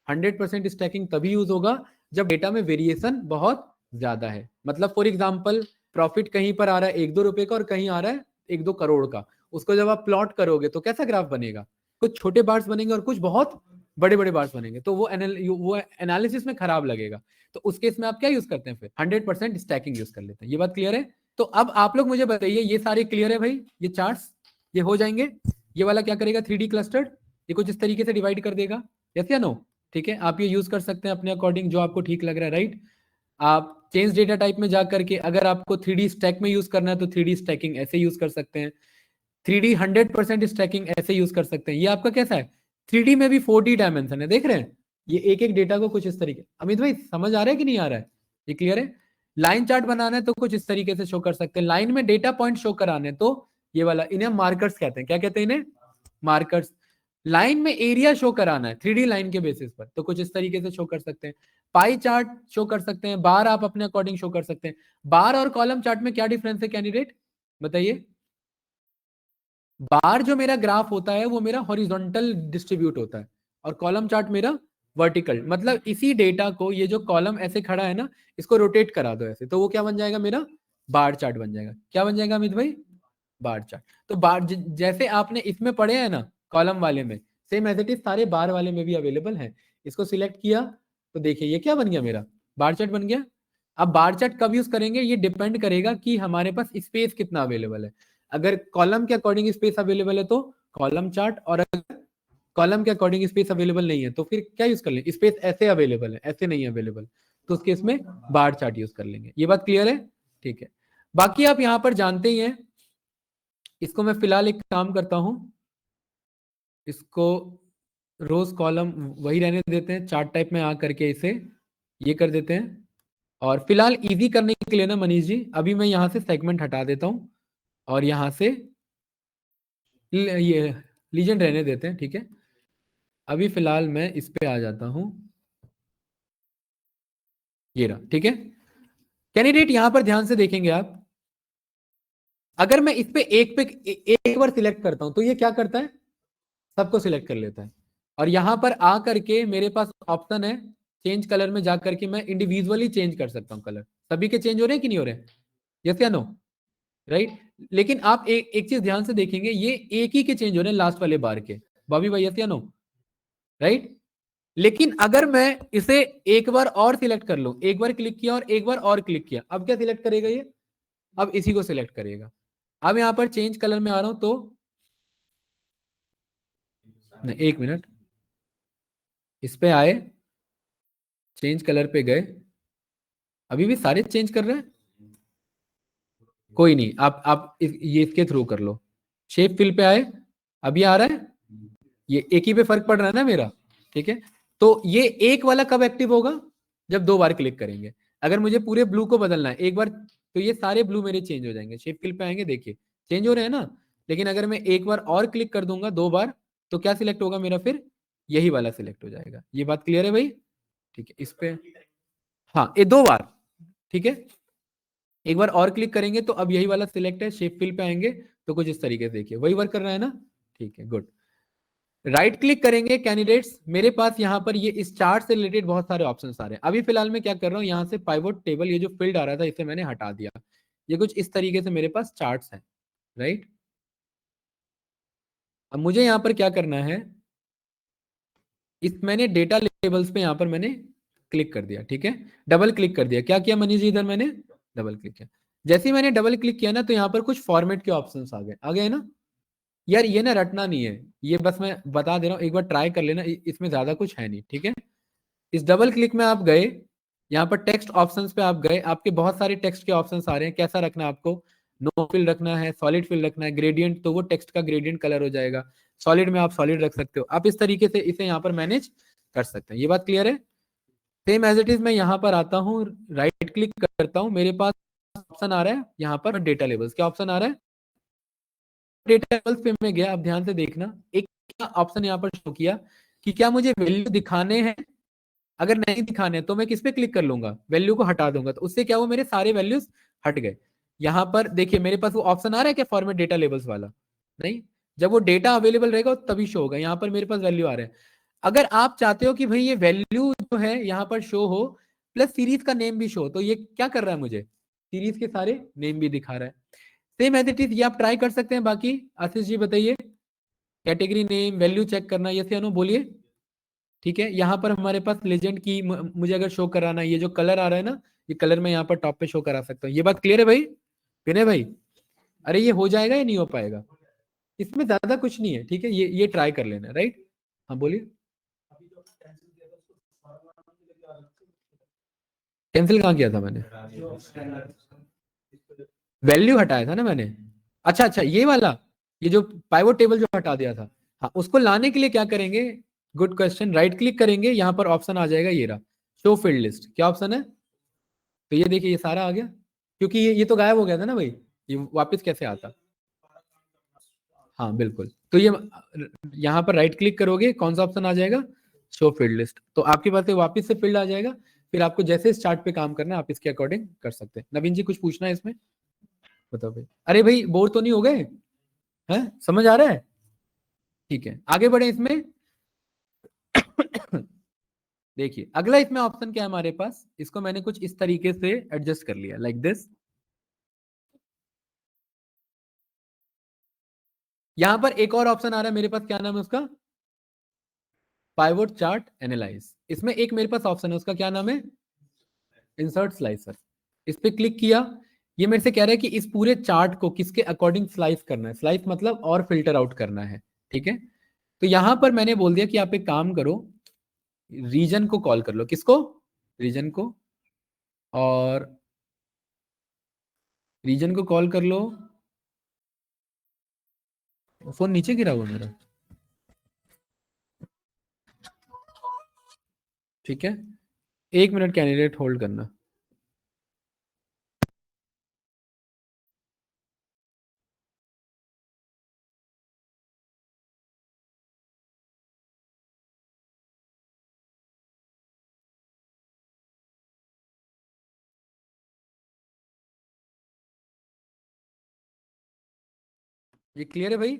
S1: 100% स्टैकिंग तभी यूज होगा जब डेटा में वेरिएशन बहुत ज्यादा है। मतलब फॉर एग्जांपल प्रॉफिट कहीं पर आ रहा है 1-2 रुपए का और कहीं आ रहा है 1-2 करोड़ का, उसको जब आप प्लॉट करोगे तो कैसा ग्राफ बनेगा, कुछ छोटे बार्स बनेंगे और कुछ बहुत बड़े बड़े बार्स बनेंगे, तो वो एनालिसिस में खराब लगेगा। तो उस केस में आप क्या यूज करते हैं, फिर 100% स्टैकिंग यूज कर लेते हैं। ये बात क्लियर है? तो अब आप लोग मुझे बताइए, ये सारे क्लियर है भाई, ये चार्ट्स ये हो जाएंगे। ये वाला क्या करेगा, 3D क्लस्टर्ड, ये कुछ इस तरीके से डिवाइड कर देगा, यस या नो? ठीक है, आप ये यूज कर सकते हैं अपने अकॉर्डिंग जो आपको ठीक लग रहा है, राइट। आप चेंज डेटा टाइप में जा करके अगर आपको 3D स्टैक में यूज करना है तो 3D स्टैकिंग ऐसे यूज कर सकते हैं, 3D 100% स्टैकिंग ऐसे यूज कर सकते हैं। ये आपका कैसा है, 3D में भी 4D डायमेंशन है, देख रहे हैं, ये एक एक डेटा को कुछ इस तरीके। अमित भाई समझ आ रहा है कि नहीं आ रहा है, ये क्लियर है? लाइन चार्ट बनाना है तो कुछ इस तरीके से शो कर सकते हैं, लाइन में डेटा पॉइंट शो कराने तो ये वाला, इन्हें मार्कर्स कहते हैं, क्या कहते हैं इन्हें, मार्कर्स। लाइन में एरिया शो कराना है 3D लाइन के बेसिस पर तो कुछ इस तरीके से शो कर सकते हैं, पाई चार्ट शो कर सकते हैं, बार आप अपने अकॉर्डिंग शो कर सकते हैं। बार और कॉलम चार्ट में क्या डिफरेंस है कैंडिडेट, बताइए। बार जो मेरा ग्राफ होता है वो मेरा हॉरिजॉन्टल डिस्ट्रीब्यूट होता है और कॉलम चार्ट मेरा वर्टिकल। मतलब इसी डेटा को, ये जो कॉलम ऐसे खड़ा है ना, इसको रोटेट करा दो ऐसे तो वो क्या बन जाएगा, मेरा बार चार्ट बन जाएगा। क्या बन जाएगा अमित भाई, बार चार्ट। तो बार जैसे आपने इसमें पढ़े हैं ना कॉलम वाले में, सेम एज इट इज सारे बार वाले में भी अवेलेबल है। इसको सिलेक्ट किया तो देखिए ये क्या बन गया, मेरा बार चार्ट बन गया। अब बार चार्ट कब यूज करेंगे, ये डिपेंड करेगा कि हमारे पास स्पेस कितना अवेलेबल है। अगर कॉलम के अकॉर्डिंग स्पेस अवेलेबल है तो कॉलम चार्ट, और अगर कॉलम के अकॉर्डिंग स्पेस अवेलेबल नहीं है तो फिर क्या यूज कर लेंगे, स्पेस ऐसे अवेलेबल है ऐसे नहीं अवेलेबल, तो उसके इसमें बार चार्ट यूज कर लेंगे। ये बात क्लियर है? ठीक है, बाकी आप यहां पर जानते ही हैं। इसको मैं फिलहाल एक काम करता हूं, इसको रोज कॉलम वही रहने देते हैं, चार्ट टाइप में आ करके इसे ये कर देते हैं। और फिलहाल इजी करने के लिए ना मनीष जी, अभी मैं यहां से सेगमेंट हटा देता हूं और यहां से ये लीजेंड रहने देते हैं, ठीक है। अभी फिलहाल मैं इस पे आ जाता हूं, ये रहा, ठीक है। कैंडिडेट यहां पर ध्यान से देखेंगे आप, अगर मैं इस पे एक बार सिलेक्ट करता हूं तो ये क्या करता है, सबको सिलेक्ट कर लेता है। और यहां पर आ करके मेरे पास ऑप्शन है चेंज कलर में, जा करके मैं इंडिविजुअली चेंज कर सकता हूं कलर। सभी के चेंज हो रहे हैं कि नहीं हो रहे हैं, यस या नो, राइट। लेकिन आप एक चीज ध्यान से देखेंगे, ये एक ही के चेंज हो रहे हैं लास्ट वाले बार के। बॉबी भाई, यस या नो? राइट। लेकिन अगर मैं इसे एक बार और सिलेक्ट कर लूं, एक बार क्लिक किया और एक बार और क्लिक किया, अब क्या सिलेक्ट करेगा ये? अब इसी को सिलेक्ट करेगा। अब यहां पर चेंज कलर में आ रहा हूं तो नहीं, एक मिनट, इस पे आए, चेंज कलर पे गए, अभी भी सारे चेंज कर रहे हैं। कोई नहीं, आप ये इसके थ्रू कर लो। शेप फिल पे आए, अभी आ रहा है, ये एक ही पे फर्क पड़ रहा है ना मेरा, ठीक है। तो ये एक वाला कब एक्टिव होगा? जब दो बार क्लिक करेंगे। अगर मुझे पूरे ब्लू को बदलना है एक बार, तो ये सारे ब्लू मेरे चेंज हो जाएंगे। शेप फिल पे आएंगे, देखिए चेंज हो रहे हैं ना। लेकिन अगर मैं एक बार और क्लिक कर दूंगा दो बार, तो क्या सिलेक्ट होगा मेरा? फिर यही वाला सिलेक्ट हो जाएगा। ये बात क्लियर है भाई? ठीक है, इस पे हाँ, ये दो बार, ठीक है। एक बार और क्लिक करेंगे तो अब यही वाला सिलेक्ट है। शेप फिल पे आएंगे तो कुछ इस तरीके से देखिए वही वर्क कर रहा है ना। ठीक है, गुड। राइट क्लिक करेंगे कैंडिडेट्स, मेरे पास यहाँ पर ये इस चार्ट से रिलेटेड बहुत सारे ऑप्शन आ रहे हैं। अभी फिलहाल मैं क्या कर रहा हूँ, यहाँ से पाइवोट टेबल, ये जो फील्ड आ रहा था इसे मैंने हटा दिया। ये कुछ इस तरीके से मेरे पास चार्ट्स हैं, राइट। अब मुझे यहाँ पर क्या करना है, इस मैंने डेटा लेबल्स पे यहाँ पर मैंने क्लिक कर दिया, ठीक है। डबल क्लिक कर दिया। क्या किया मनीष जी? इधर मैंने डबल क्लिक किया। जैसे ही मैंने डबल क्लिक किया ना, तो यहाँ पर कुछ फॉर्मेट के ऑप्शंस आ गए ना। यार ये ना रटना नहीं है, ये बस मैं बता दे रहा हूँ, एक बार ट्राई कर लेना, इसमें ज्यादा कुछ है नहीं, ठीक है। इस डबल क्लिक में आप गए, यहाँ पर टेक्स्ट ऑप्शंस पे आप गए, आपके बहुत सारे टेक्स्ट के ऑप्शंस आ रहे हैं। कैसा रखना है आपको? नो फिल रखना है, सॉलिड फिल रखना है, ग्रेडियंट, तो वो टेक्स्ट का ग्रेडियंट कलर हो जाएगा। सॉलिड में आप सॉलिड रख सकते हो। आप इस तरीके से इसे यहाँ पर मैनेज कर सकते हैं। ये बात क्लियर है? सेम एज इट इज मैं यहाँ पर आता हूँ, राइट क्लिक करता हूँ, मेरे पास ऑप्शन आ रहा है यहाँ पर डेटा लेबल्स। क्या ऑप्शन आ रहा है? डेटा लेबल्स पे मैं गया, अब ध्यान से देखना, एक ऑप्शन यहाँ पर शो किया कि क्या मुझे वैल्यू दिखाने हैं। अगर नहीं दिखाने तो मैं किस पे क्लिक कर लूंगा? वैल्यू को हटा दूंगा, तो उससे क्या, वो मेरे सारे वैल्यूज हट गए। यहाँ पर देखिए मेरे पास वो ऑप्शन आ रहा है क्या, फॉर्मेट डेटा लेबल्स वाला? नहीं, जब वो डेटा अवेलेबल रहेगा तभी शो होगा। यहाँ पर मेरे पास वैल्यू आ रहे हैं। अगर आप चाहते हो कि भाई ये वैल्यू जो है यहाँ पर शो हो, प्लस सीरीज का नेम भी शो, तो ये क्या कर रहा है, मुझे सीरीज के सारे नेम भी दिखा रहा है। सेम एज इट इज, ये आप ट्राई कर सकते हैं। बाकी आशीष जी बताइए, कैटेगरी नेम, वैल्यू चेक करना, ये से अनु बोलिए। ठीक है, यहाँ पर हमारे पास लेजेंड की मुझे अगर शो कराना है, ये जो कलर आ रहा है ना, ये कलर मैं यहाँ पर टॉप पे शो करा सकता हूँ। ये बात क्लियर है भाई? विनय भाई, अरे ये हो जाएगा या नहीं हो पाएगा? इसमें ज्यादा कुछ नहीं है, ठीक है, ये ट्राई कर लेना, राइट। हाँ बोलिए। कैंसिल कहाँ किया था मैंने? वैल्यू हटाया था ना मैंने। अच्छा अच्छा, ये वाला, ये जो पाइवोट टेबल जो हटा दिया था, हाँ, उसको लाने के लिए क्या करेंगे? Good question. राइट क्लिक करेंगे, यहाँ पर ऑप्शन आ जाएगा ये रहा, शो फील्ड लिस्ट। क्या ऑप्शन है? तो ये देखिए, ये सारा आ गया, क्योंकि ये तो गायब हो गया था ना भाई, ये वापस कैसे आता? हाँ बिल्कुल। तो ये यहाँ पर राइट क्लिक करोगे, कौन सा ऑप्शन आ जाएगा? Show field list. तो आपके पास ये वापस से फील्ड आ जाएगा। फिर आपको जैसे इस चार्ट पे काम करना है, आप इसके अकॉर्डिंग कर सकते हैं। नवीन जी कुछ पूछना है इसमें? बताओ भाई। अरे भाई, बोर तो नहीं हो गए हैं? समझ आ रहा है? ठीक है, आगे बढ़े इसमें। देखिए अगला इसमें ऑप्शन क्या है हमारे पास, इसको मैंने कुछ इस तरीके से एडजस्ट कर लिया, लाइक दिस। यहां पर एक और ऑप्शन आ रहा है मेरे पास, क्या नाम है उसका? Pivot chart analyse. इसमें एक मेरे पास ऑप्शन है, उसका क्या नाम है? Insert slicer. इस पे क्लिक किया, ये मेरे से कह रहा है कि इस पूरे चार्ट को किसके अकॉर्डिंग स्लाइस करना है। स्लाइस मतलब और फिल्टर आउट करना है, ठीक है। तो यहां पर मैंने बोल दिया कि आप एक काम करो, रीजन को कॉल कर लो। किसको? रीजन को। और रीजन को कॉल कर लो। फोन नीचे गिरा हुआ मेरा, ठीक है। एक मिनट कैंडिडेट होल्ड करना। ये क्लियर है भाई?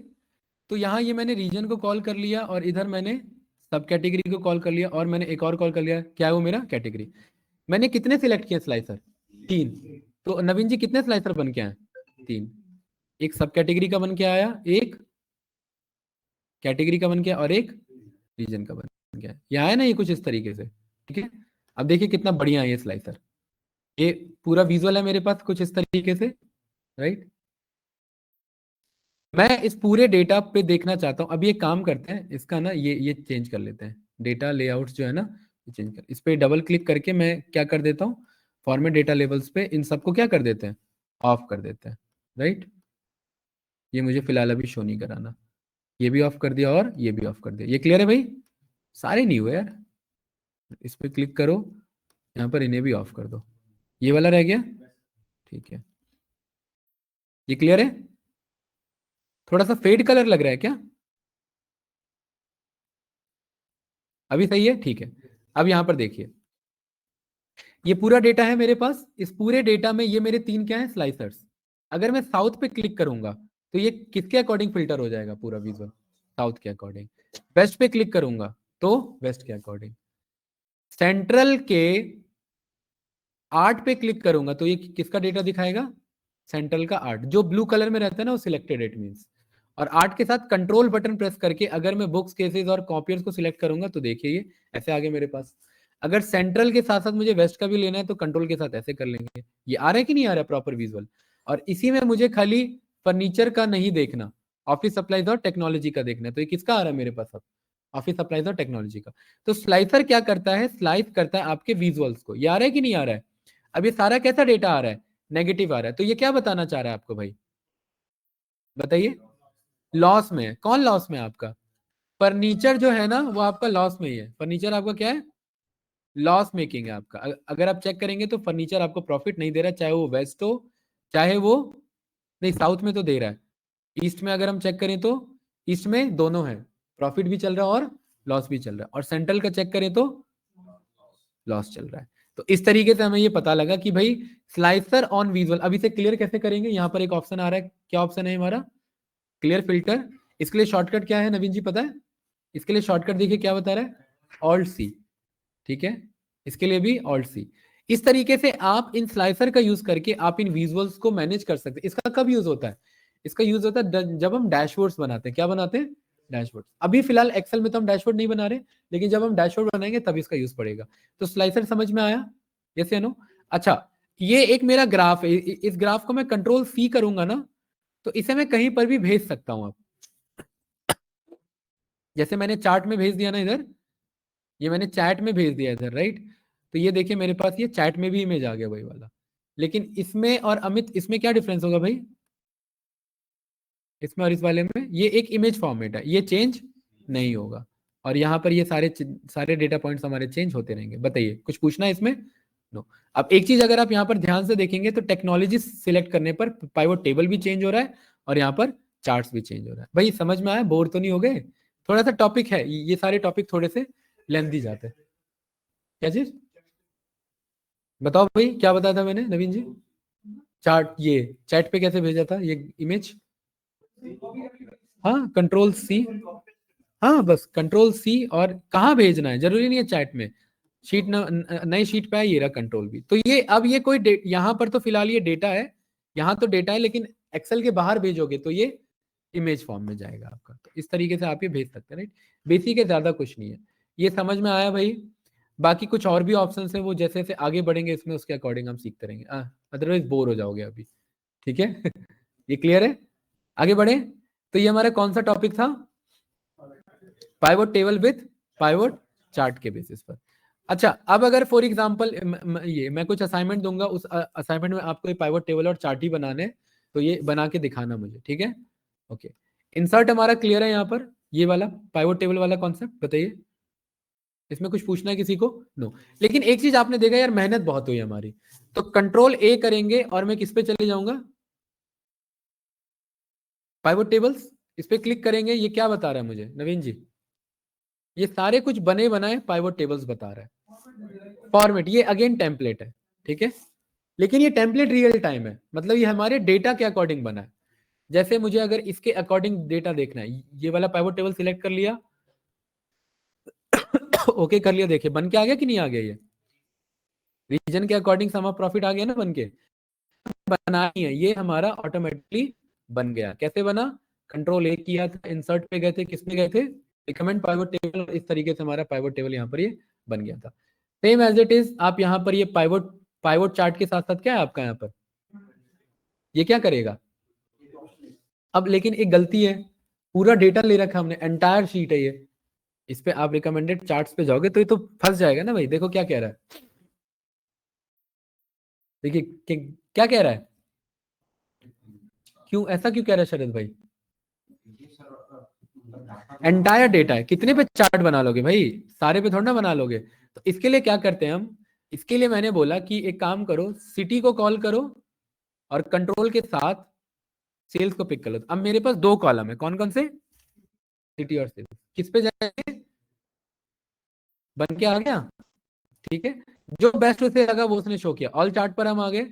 S1: तो यहाँ ये मैंने रीजन को कॉल कर लिया, और इधर मैंने सब कैटेगरी को कॉल कर लिया, और मैंने एक और कॉल कर लिया, क्या है वो? मेरा कैटेगरी। मैंने कितने सिलेक्ट किए स्लाइसर? 3। तो नवीन जी कितने स्लाइसर बन के आए? 3। एक सब कैटेगरी का बन के आया, एक कैटेगरी का बन गया और एक रीजन का बन गया। ये आया ना, ये कुछ इस तरीके से, ठीक है। अब देखिए कितना बढ़िया है ये स्लाइसर, ये पूरा विजुअल है मेरे पास कुछ इस तरीके से, राइट। मैं इस पूरे डेटा पे देखना चाहता हूं। अब ये काम करते हैं, इसका ना ये चेंज कर लेते हैं, डेटा लेआउट्स जो है ना, ये चेंज कर, इस पे डबल क्लिक करके मैं क्या कर देता हूँ, फॉर्मेट डेटा लेवल्स पे इन सबको क्या कर देते हैं, ऑफ कर देते हैं, राइट। ये मुझे फिलहाल अभी शो नहीं कराना, ये भी ऑफ कर दिया और ये भी ऑफ कर दिया। ये क्लियर है भाई, सारे नहीं हुए यार। इस पे क्लिक करो, यहाँ पर इन्हें भी ऑफ कर दो, ये वाला रह गया, ठीक है। ये क्लियर है, थोड़ा सा फेड कलर लग रहा है क्या, अभी सही है, ठीक है। अब यहां पर देखिए, ये पूरा डेटा है मेरे पास, इस पूरे डेटा में ये मेरे तीन क्या है, स्लाइसर्स। अगर मैं साउथ पे क्लिक करूंगा तो ये किसके अकॉर्डिंग फिल्टर हो जाएगा पूरा विजुअल, साउथ के अकॉर्डिंग। वेस्ट पे क्लिक करूंगा तो वेस्ट के अकॉर्डिंग। सेंट्रल के 8 पे क्लिक करूंगा तो ये किसका डेटा दिखाएगा, सेंट्रल का 8, जो ब्लू कलर में रहता है ना वो सिलेक्टेड इट मींस। और 8 के साथ कंट्रोल बटन प्रेस करके अगर मैं बुक्स केसेस और कॉपियर्स को सिलेक्ट करूंगा तो देखिए ये ऐसे आगे मेरे पास। अगर सेंट्रल के साथ साथ मुझे वेस्ट का भी लेना है तो कंट्रोल के साथ ऐसे कर लेंगे। ये आ रहा है कि नहीं आ रहा है प्रॉपर विजुअल। और इसी में मुझे खाली फर्नीचर का नहीं देखना, ऑफिस सप्लाईज और टेक्नोलॉजी का देखना है। तो ये किसका आ रहा है मेरे पास अब, ऑफिस सप्लाईज और टेक्नोलॉजी का। तो स्लाइसर क्या करता है, स्लाइस करता है आपके विजुअल्स को। ये आ रहा है कि नहीं आ रहा है। अब ये सारा कैसा डेटा आ रहा है, नेगेटिव आ रहा है। तो ये क्या बताना चाह रहा है आपको भाई, बताइए। लॉस में है, कौन लॉस में है आपका, फर्नीचर जो है ना वो आपका लॉस में ही है। फर्नीचर आपका क्या है, लॉस मेकिंग है आपका। अगर आप चेक करेंगे तो फर्नीचर आपको प्रॉफिट नहीं दे रहा है, चाहे वो वेस्ट हो चाहे वो, नहीं साउथ में तो दे रहा है, ईस्ट में अगर हम चेक करें तो ईस्ट में दोनों है, प्रॉफिट भी चल रहा है और लॉस भी चल रहा है। और सेंट्रल का चेक करें तो लॉस चल रहा है। तो इस तरीके से हमें ये पता लगा कि भाई स्लाइसर ऑन विजुअल। अब इसे क्लियर कैसे करेंगे, यहाँ पर एक ऑप्शन आ रहा है, क्या ऑप्शन है हमारा, क्लियर फिल्टर। इसके लिए शॉर्टकट क्या है नवीन जी पता है, इसके लिए शॉर्टकट देखिए क्या बता रहा है, ऑल्ट सी, ठीक है। इसके लिए भी ऑल्ट सी। इस तरीके से आप इन स्लाइसर का यूज करके आप इन विजुअल्स को मैनेज कर सकते हैं। इसका कब यूज होता है, इसका यूज होता है जब हम डैशबोर्ड्स बनाते हैं। क्या बनाते हैं, डैशबोर्ड। अभी फिलहाल एक्सेल में तो हम डैशबोर्ड नहीं बना रहे, लेकिन जब हम डैशबोर्ड बनाएंगे तब इसका यूज पड़ेगा। तो स्लाइसर समझ में आया, यस या नो। अच्छा, ये एक मेरा ग्राफ है, इस ग्राफ को मैं कंट्रोल सी करूंगा ना तो इसे मैं कहीं पर भी भेज सकता हूं। आप जैसे मैंने चार्ट में भेज दिया ना इधर, ये मैंने चैट में भेज दिया इधर, राइट। तो ये देखिए मेरे पास ये चैट में भी इमेज आ गया वही वाला। लेकिन इसमें और अमित इसमें क्या डिफरेंस होगा भाई, इसमें और इस वाले में ये एक इमेज फॉर्मेट है, ये चेंज नहीं होगा। और यहाँ पर ये सारे सारे डेटा पॉइंट्स हमारे चेंज होते रहेंगे। बताइए कुछ पूछना है इसमें, नो। अब एक चीज अगर आप यहाँ पर ध्यान से देखेंगे तो टेक्नोलॉजी सिलेक्ट करने पर पाइवट टेबल भी चेंज हो रहा है और यहाँ पर चार्ट्स भी चेंज हो रहा है। भाई समझ में आया, बोर तो नहीं हो गए। थोड़ा सा टॉपिक है, ये सारे टॉपिक थोड़े से लेंथी जाते हैं। क्या चीज, बताओ भाई क्या बताया था मैंने नवीन जी, चार्ट ये चैट पे कैसे भेजा था ये इमेज, हाँ कंट्रोल सी, हाँ बस कंट्रोल सी। और कहाँ भेजना है जरूरी नहीं है चैट में, शीट नई शीट पे है, ये रहा कंट्रोल भी। तो ये अब ये कोई यहाँ पर तो फिलहाल ये डेटा है, यहाँ तो डेटा है, लेकिन एक्सेल के बाहर भेजोगे तो ये इमेज फॉर्म में जाएगा आपका। तो इस तरीके से आप ये भेज सकते हैं, राइट। बेसिक है, ज्यादा कुछ नहीं है। ये समझ में आया भाई। बाकी कुछ और भी ऑप्शन है, वो जैसे जैसे आगे बढ़ेंगे इसमें उसके अकॉर्डिंग हम सीखते रहेंगे, अदरवाइज बोर हो जाओगे अभी, ठीक है। ये क्लियर है, आगे बढ़े। तो ये हमारा कौन सा टॉपिक था, pivot table with pivot chart के बेसिस पर। अच्छा, अब अगर फॉर एग्जांपल ये मैं कुछ असाइनमेंट दूंगा, उस असाइनमेंट में आपको ये पाइवट टेबल और चार्ट ही बनाने, तो ये बना के दिखाना मुझे, ठीक है। ओके, इंसर्ट हमारा क्लियर है यहाँ पर, ये वाला पाइवट टेबल वाला कॉन्सेप्ट बताइए, इसमें कुछ पूछना है किसी को, नो। लेकिन एक चीज आपने देखा यार, मेहनत बहुत हुई हमारी। तो कंट्रोल ए करेंगे और मैं किस पे चले जाऊंगा, पाइवट टेबल्स, इस पे क्लिक करेंगे। ये क्या बता रहा है मुझे नवीन जी, ये सारे कुछ बने बनाए पाइवट टेबल्स बता रहा है। फॉर्मेट ये अगेन टेम्पलेट है, ठीक है। लेकिन ये टेम्पलेट रियल टाइम है, मतलब ये हमारे डेटा के अकॉर्डिंग बना है। जैसे मुझे अगर इसके अकॉर्डिंग डेटा देखना है, ये वाला पाइवट टेबल सिलेक्ट कर लिया, ओके कर लिया, देखिए बन के आ गया कि नहीं आ गया, ये रीजन के अकॉर्डिंग सम ऑफ प्रॉफिट आ गया ना बन के, बनानी है ये हमारा ऑटोमेटिकली बन गया। कैसे बना? कंट्रोल ए किया था, इंसर्ट पे गए थे, किस में गए थे? Recommend pivot table. इस तरीके से हमारा पाइवट टेबल यहाँ पर ये बन गया था। सेम एज इट इज आप यहाँ पर ये पाइवट पाइवट चार्ट के साथ साथ क्या है आपका यहाँ पर, ये क्या करेगा अब? लेकिन एक गलती है, पूरा डेटा ले रखा हमने, एंटायर शीट है ये, इस पे आप रिकमेंडेड चार्ट्स पे जाओगे तो ये तो फंस जाएगा ना भाई। देखो क्या कह रहा है, देखिए क्या कह रहा है, क्यों ऐसा क्यों कह रहा है शरद भाई? एंटायर डेटा है, कितने पे चार्ट बना लोगे भाई, सारे पे थोड़ा ना बना लोगे। तो इसके लिए क्या करते हैं हम, इसके लिए मैंने बोला कि एक काम करो, सिटी को कॉल करो और कंट्रोल के साथ सेल्स को पिक कर लो। अब मेरे पास दो कॉलम है, कौन कौन से? सिटी और सेल्स। किस पे जाएंगे? बन के आ गया, ठीक है। जो बेस्ट उसे लगा वो उसने शो किया। ऑल चार्ट पर हम आ गए।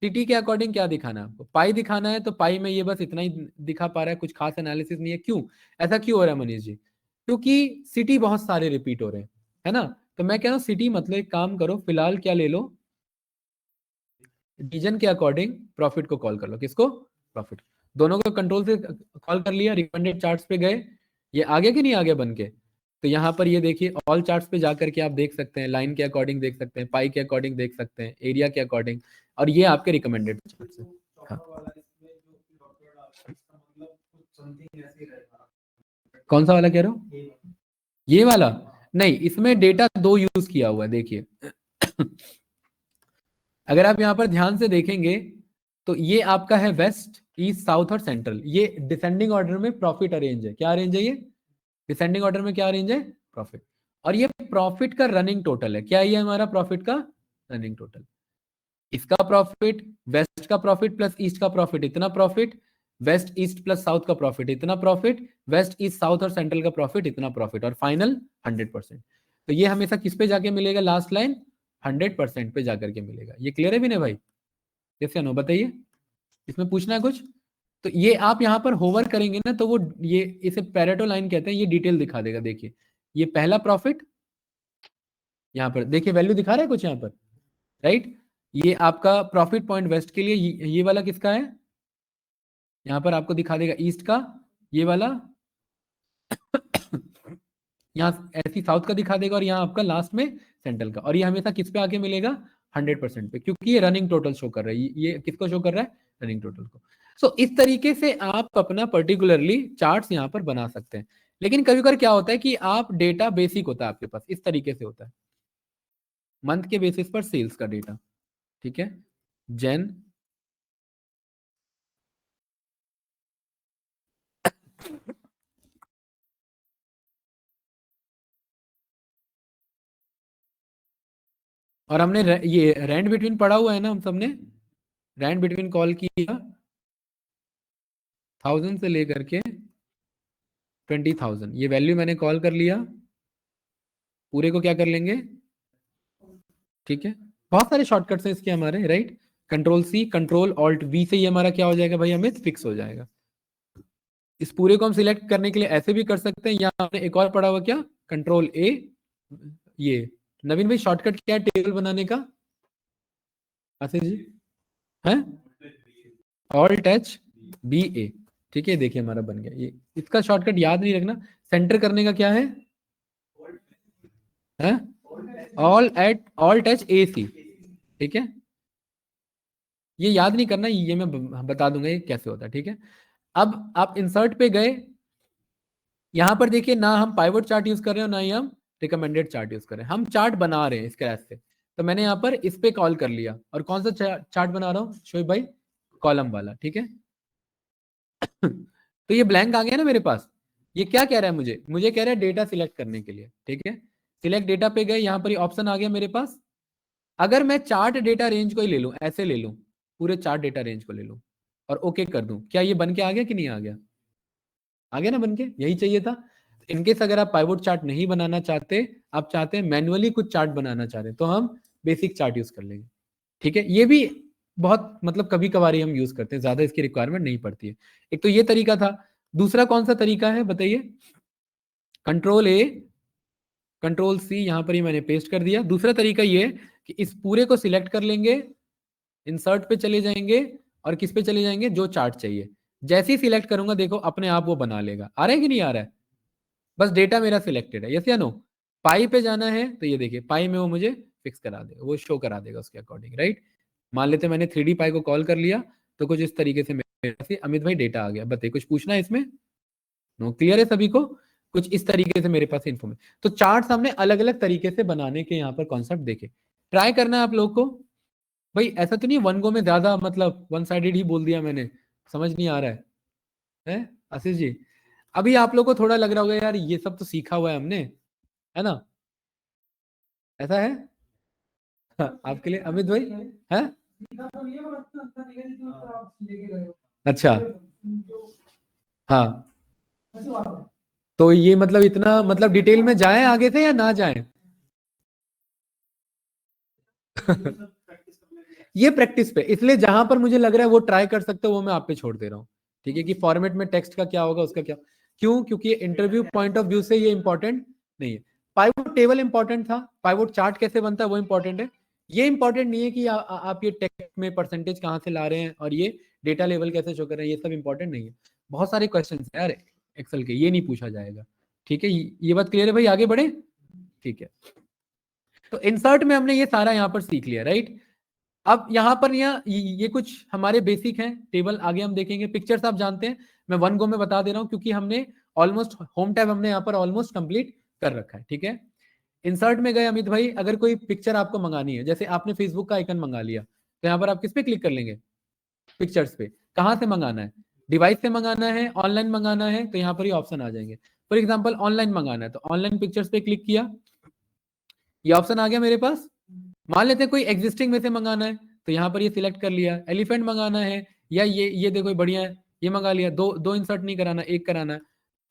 S1: सिटी के अकॉर्डिंग क्या दिखाना है आपको? पाई दिखाना है, तो पाई में ये बस इतना ही दिखा पा रहा है, कुछ खास एनालिसिस नहीं है। क्यों ऐसा क्यों हो रहा है मनीष जी? क्योंकि सिटी बहुत सारे रिपीट हो रहे हैं, है ना। तो मैं कह रहा हूँ सिटी मतलब एक काम करो, फिलहाल क्या ले लो, रीजन के अकॉर्डिंग प्रॉफिट को कॉल कर लो। किसको? प्रॉफिट। दोनों को कंट्रोल से कॉल कर लिया, रिकमेंडेड चार्ट्स पे गए, ये आगे कि नहीं आगे बन के? तो यहाँ पर ये देखिए ऑल चार्ट्स पे जाकर के आप देख सकते हैं, लाइन के अकॉर्डिंग देख सकते हैं, पाई के अकॉर्डिंग देख सकते हैं, एरिया के अकॉर्डिंग, और ये आपके रिकमेंडेड चार्ट्स है। हाँ। कौन सा वाला कह रहे हो? ये वाला नहीं, इसमें डेटा दो यूज किया हुआ है, देखिए अगर आप यहाँ पर ध्यान से देखेंगे तो ये आपका है वेस्ट, ईस्ट, साउथ और सेंट्रल। ये डिसेंडिंग ऑर्डर में प्रॉफिट अरेंज है। क्या अरेंज है ये? डिसेंडिंग ऑर्डर में क्या अरेंज है? प्रॉफिट। और ये प्रॉफिट का रनिंग टोटल है। क्या ये हमारा प्रॉफिट का रनिंग टोटल? इसका प्रॉफिट, वेस्ट का प्रॉफिट प्लस ईस्ट का प्रॉफिट इतना profit, west east plus south का प्रॉफिट इतना प्रॉफिट, वेस्ट ईस्ट साउथ और सेंट्रल का प्रॉफिट इतना प्रॉफिट, और फाइनल 100%। तो ये हमेशा किस पे जाके मिलेगा? लास्ट लाइन 100% पे जाकर के मिलेगा। ये क्लियर है भी नहीं भाई? कैसे नो बताइए, इसमें पूछना है कुछ? तो ये आप यहाँ पर होवर करेंगे ना तो वो ये इसे पेरेटो लाइन कहते हैं, ये डिटेल दिखा देगा। देखिए ये पहला प्रॉफिट, यहाँ पर देखिए वैल्यू दिखा रहा है कुछ यहाँ पर, राइट। ये आपका प्रॉफिट पॉइंट वेस्ट के लिए, ये वाला किसका है? यहाँ पर आपको दिखा देगा ईस्ट का, ये वाला यहाँ ऐसी साउथ का दिखा देगा, और यहाँ आपका लास्ट में सेंट्रल का। और ये हमेशा किस पे आके मिलेगा? 100% पे, क्योंकि ये रनिंग टोटल शो कर रहा है। ये किसको शो कर रहा है? रनिंग टोटल को। सो इस तरीके से आप अपना पर्टिकुलरली चार्ट्स यहाँ पर बना सकते हैं। लेकिन कभी कभी क्या होता है कि आप डेटा बेसिक होता है आपके पास, इस तरीके से होता है, मंथ के बेसिस पर सेल्स का डेटा, ठीक है। जैन और हमने ये रैंड बिटवीन पढ़ा हुआ है ना हम सबने, रैंड बिटवीन कॉल किया 1000 से लेकर के 20,000, ये वैल्यू मैंने कॉल कर लिया, पूरे को क्या कर लेंगे, ठीक है। बहुत सारे शॉर्टकट्स हैं इसके हमारे, right. Control C control alt V से ये हमारा क्या हो जाएगा भाई, हमें फिक्स हो जाएगा। इस पूरे को हम सिलेक्ट करने के लिए ऐसे भी कर सकते हैं, या हमने एक और पढ़ा हुआ क्या, कंट्रोल ए, ये नवीन भाई शॉर्टकट क्या है टेबल बनाने का? आशीष जी है ऑल्ट एच बी ए, ठीक है। देखिए हमारा बन गया ये, इसका शॉर्टकट याद नहीं रखना। सेंटर करने का क्या है? ऑल्ट एच ए सी, ठीक है। ये याद नहीं करना, ये मैं बता दूंगा ये कैसे होता है, ठीक है। अब आप इंसर्ट पे गए, यहां पर देखिए ना हम पाइवट चार्ट यूज कर रहे हैं ना ही हम रिकमेंडेड चार्ट यूज कर रहे हैं, हम चार्ट बना रहे हैं स्क्रैच से। तो मैंने यहाँ पर इस पे कॉल कर लिया, और कौन सा चार्ट बना रहा हूँ शोएब भाई? कॉलम वाला, ठीक है। तो ये ब्लैंक आ गया ना मेरे पास। ये क्या कह रहा है मुझे कह रहा है डेटा सिलेक्ट करने के लिए, ठीक है। सिलेक्ट डेटा पे गए, यहाँ पर ऑप्शन आ गया मेरे पास। अगर मैं चार्ट डेटा रेंज को ही ले लूं, ऐसे ले लूं, पूरे चार्ट डेटा रेंज को ले लूं और ओके कर दूं, क्या ये बन के आ गया कि नहीं आ गया? आ गया ना बन के, यही चाहिए था। इनकेस अगर आप पाइवोट चार्ट नहीं बनाना चाहते, आप चाहते हैं मैनुअली कुछ चार्ट बनाना चाह रहे हैं, तो हम बेसिक चार्ट यूज कर लेंगे, ठीक है। ये भी बहुत मतलब कभी कभार हम यूज करते हैं, ज्यादा इसकी रिक्वायरमेंट नहीं पड़ती है। एक तो ये तरीका था। दूसरा कौन सा तरीका है बताइए? कंट्रोल ए कंट्रोल सी, यहां पर ही मैंने पेस्ट कर दिया। दूसरा तरीका ये कि इस पूरे को सिलेक्ट कर लेंगे, इंसर्ट पे चले जाएंगे और किस पे चले जाएंगे, जो चार्ट चाहिए। जैसे ही सिलेक्ट करूंगा देखो अपने आप वो बना लेगा। आ रहा है कि नहीं आ रहा है? बस डेटा मेरा सिलेक्टेड है, यस या नो? पाई पे जाना है तो ये देखिए पाई में वो मुझे फिक्स करा देगा, वो शो करा देगा उसके अकॉर्डिंग, राइट? मान लेते मैंने 3D पाई को कॉल कर लिया, तो कुछ इस तरीके से मेरे पास अमित भाई डेटा आ गया। बताइए कुछ पूछना है इसमें? नो, क्लियर है सभी को? कुछ इस तरीके से मेरे पास इन्फॉर्मेशन। तो चार्ट हमने अलग अलग तरीके से बनाने के यहाँ पर कॉन्सेप्ट देखे। ट्राई करना है आप लोग को। भाई ऐसा तो नहीं वन गो में ज्यादा मतलब वन साइडेड ही बोल दिया मैंने, समझ नहीं आ रहा है आशीष जी? अभी आप लोग को थोड़ा लग रहा होगा यार ये सब तो सीखा हुआ है हमने, है ना? ऐसा है? हाँ, आपके लिए अमित भाई है? अच्छा, हाँ। तो ये मतलब इतना मतलब डिटेल में जाएं आगे से या ना जाएं? ये प्रैक्टिस पे, इसलिए जहां पर मुझे लग रहा है वो ट्राई कर सकते हो वो मैं आप पे छोड़ दे रहा हूँ। ठीक है कि फॉर्मेट में टेक्स्ट का क्या होगा उसका क्या, क्यों? क्योंकि इंटरव्यू पॉइंट ऑफ व्यू से ये इंपॉर्टेंट नहीं है। पाइवोट टेबल इंपॉर्टेंट था, पाइवोट चार्ट कैसे बनता है वो इंपॉर्टेंट है। ये इंपॉर्टेंट नहीं है कि आप ये टेक्स्ट में परसेंटेज कहाँ से ला रहे हैं और ये डेटा लेवल कैसे शो कर रहे हैं, ये सब इंपॉर्टेंट नहीं है। बहुत सारे क्वेश्चन है यार एक्सेल के, ये नहीं पूछा जाएगा। ठीक है, ये बात क्लियर है भाई? आगे बढ़े? ठीक है। तो इंसर्ट में हमने ये सारा यहाँ पर सीख लिया, राइट? अब यहाँ पर ये कुछ हमारे बेसिक हैं टेबल, आगे हम देखेंगे। पिक्चर्स आप जानते हैं, मैं वन गो में बता दे रहा हूँ क्योंकि हमने ऑलमोस्ट होम टैब हमने यहाँ पर ऑलमोस्ट कंप्लीट कर रखा है। ठीक है, इंसर्ट में गए अमित भाई, अगर कोई पिक्चर आपको मंगानी है, जैसे आपने फेसबुक का आइकन मंगा लिया, तो यहाँ पर आप किस पे क्लिक कर लेंगे? पिक्चर्स पे। कहाँ से मंगाना है? डिवाइस से मंगाना है, ऑनलाइन मंगाना है, तो यहाँ पर ही ऑप्शन आ जाएंगे। फॉर एग्जाम्पल ऑनलाइन मंगाना है तो ऑनलाइन पिक्चर्स पे क्लिक किया, ये ऑप्शन आ गया मेरे पास। मान लेते हैं कोई एग्जिस्टिंग में से मंगाना है, तो यहाँ पर ये सिलेक्ट कर लिया। एलिफेंट मंगाना है या ये देखो बढ़िया है, ये मंगा लिया। दो दो इंसर्ट नहीं कराना, एक कराना है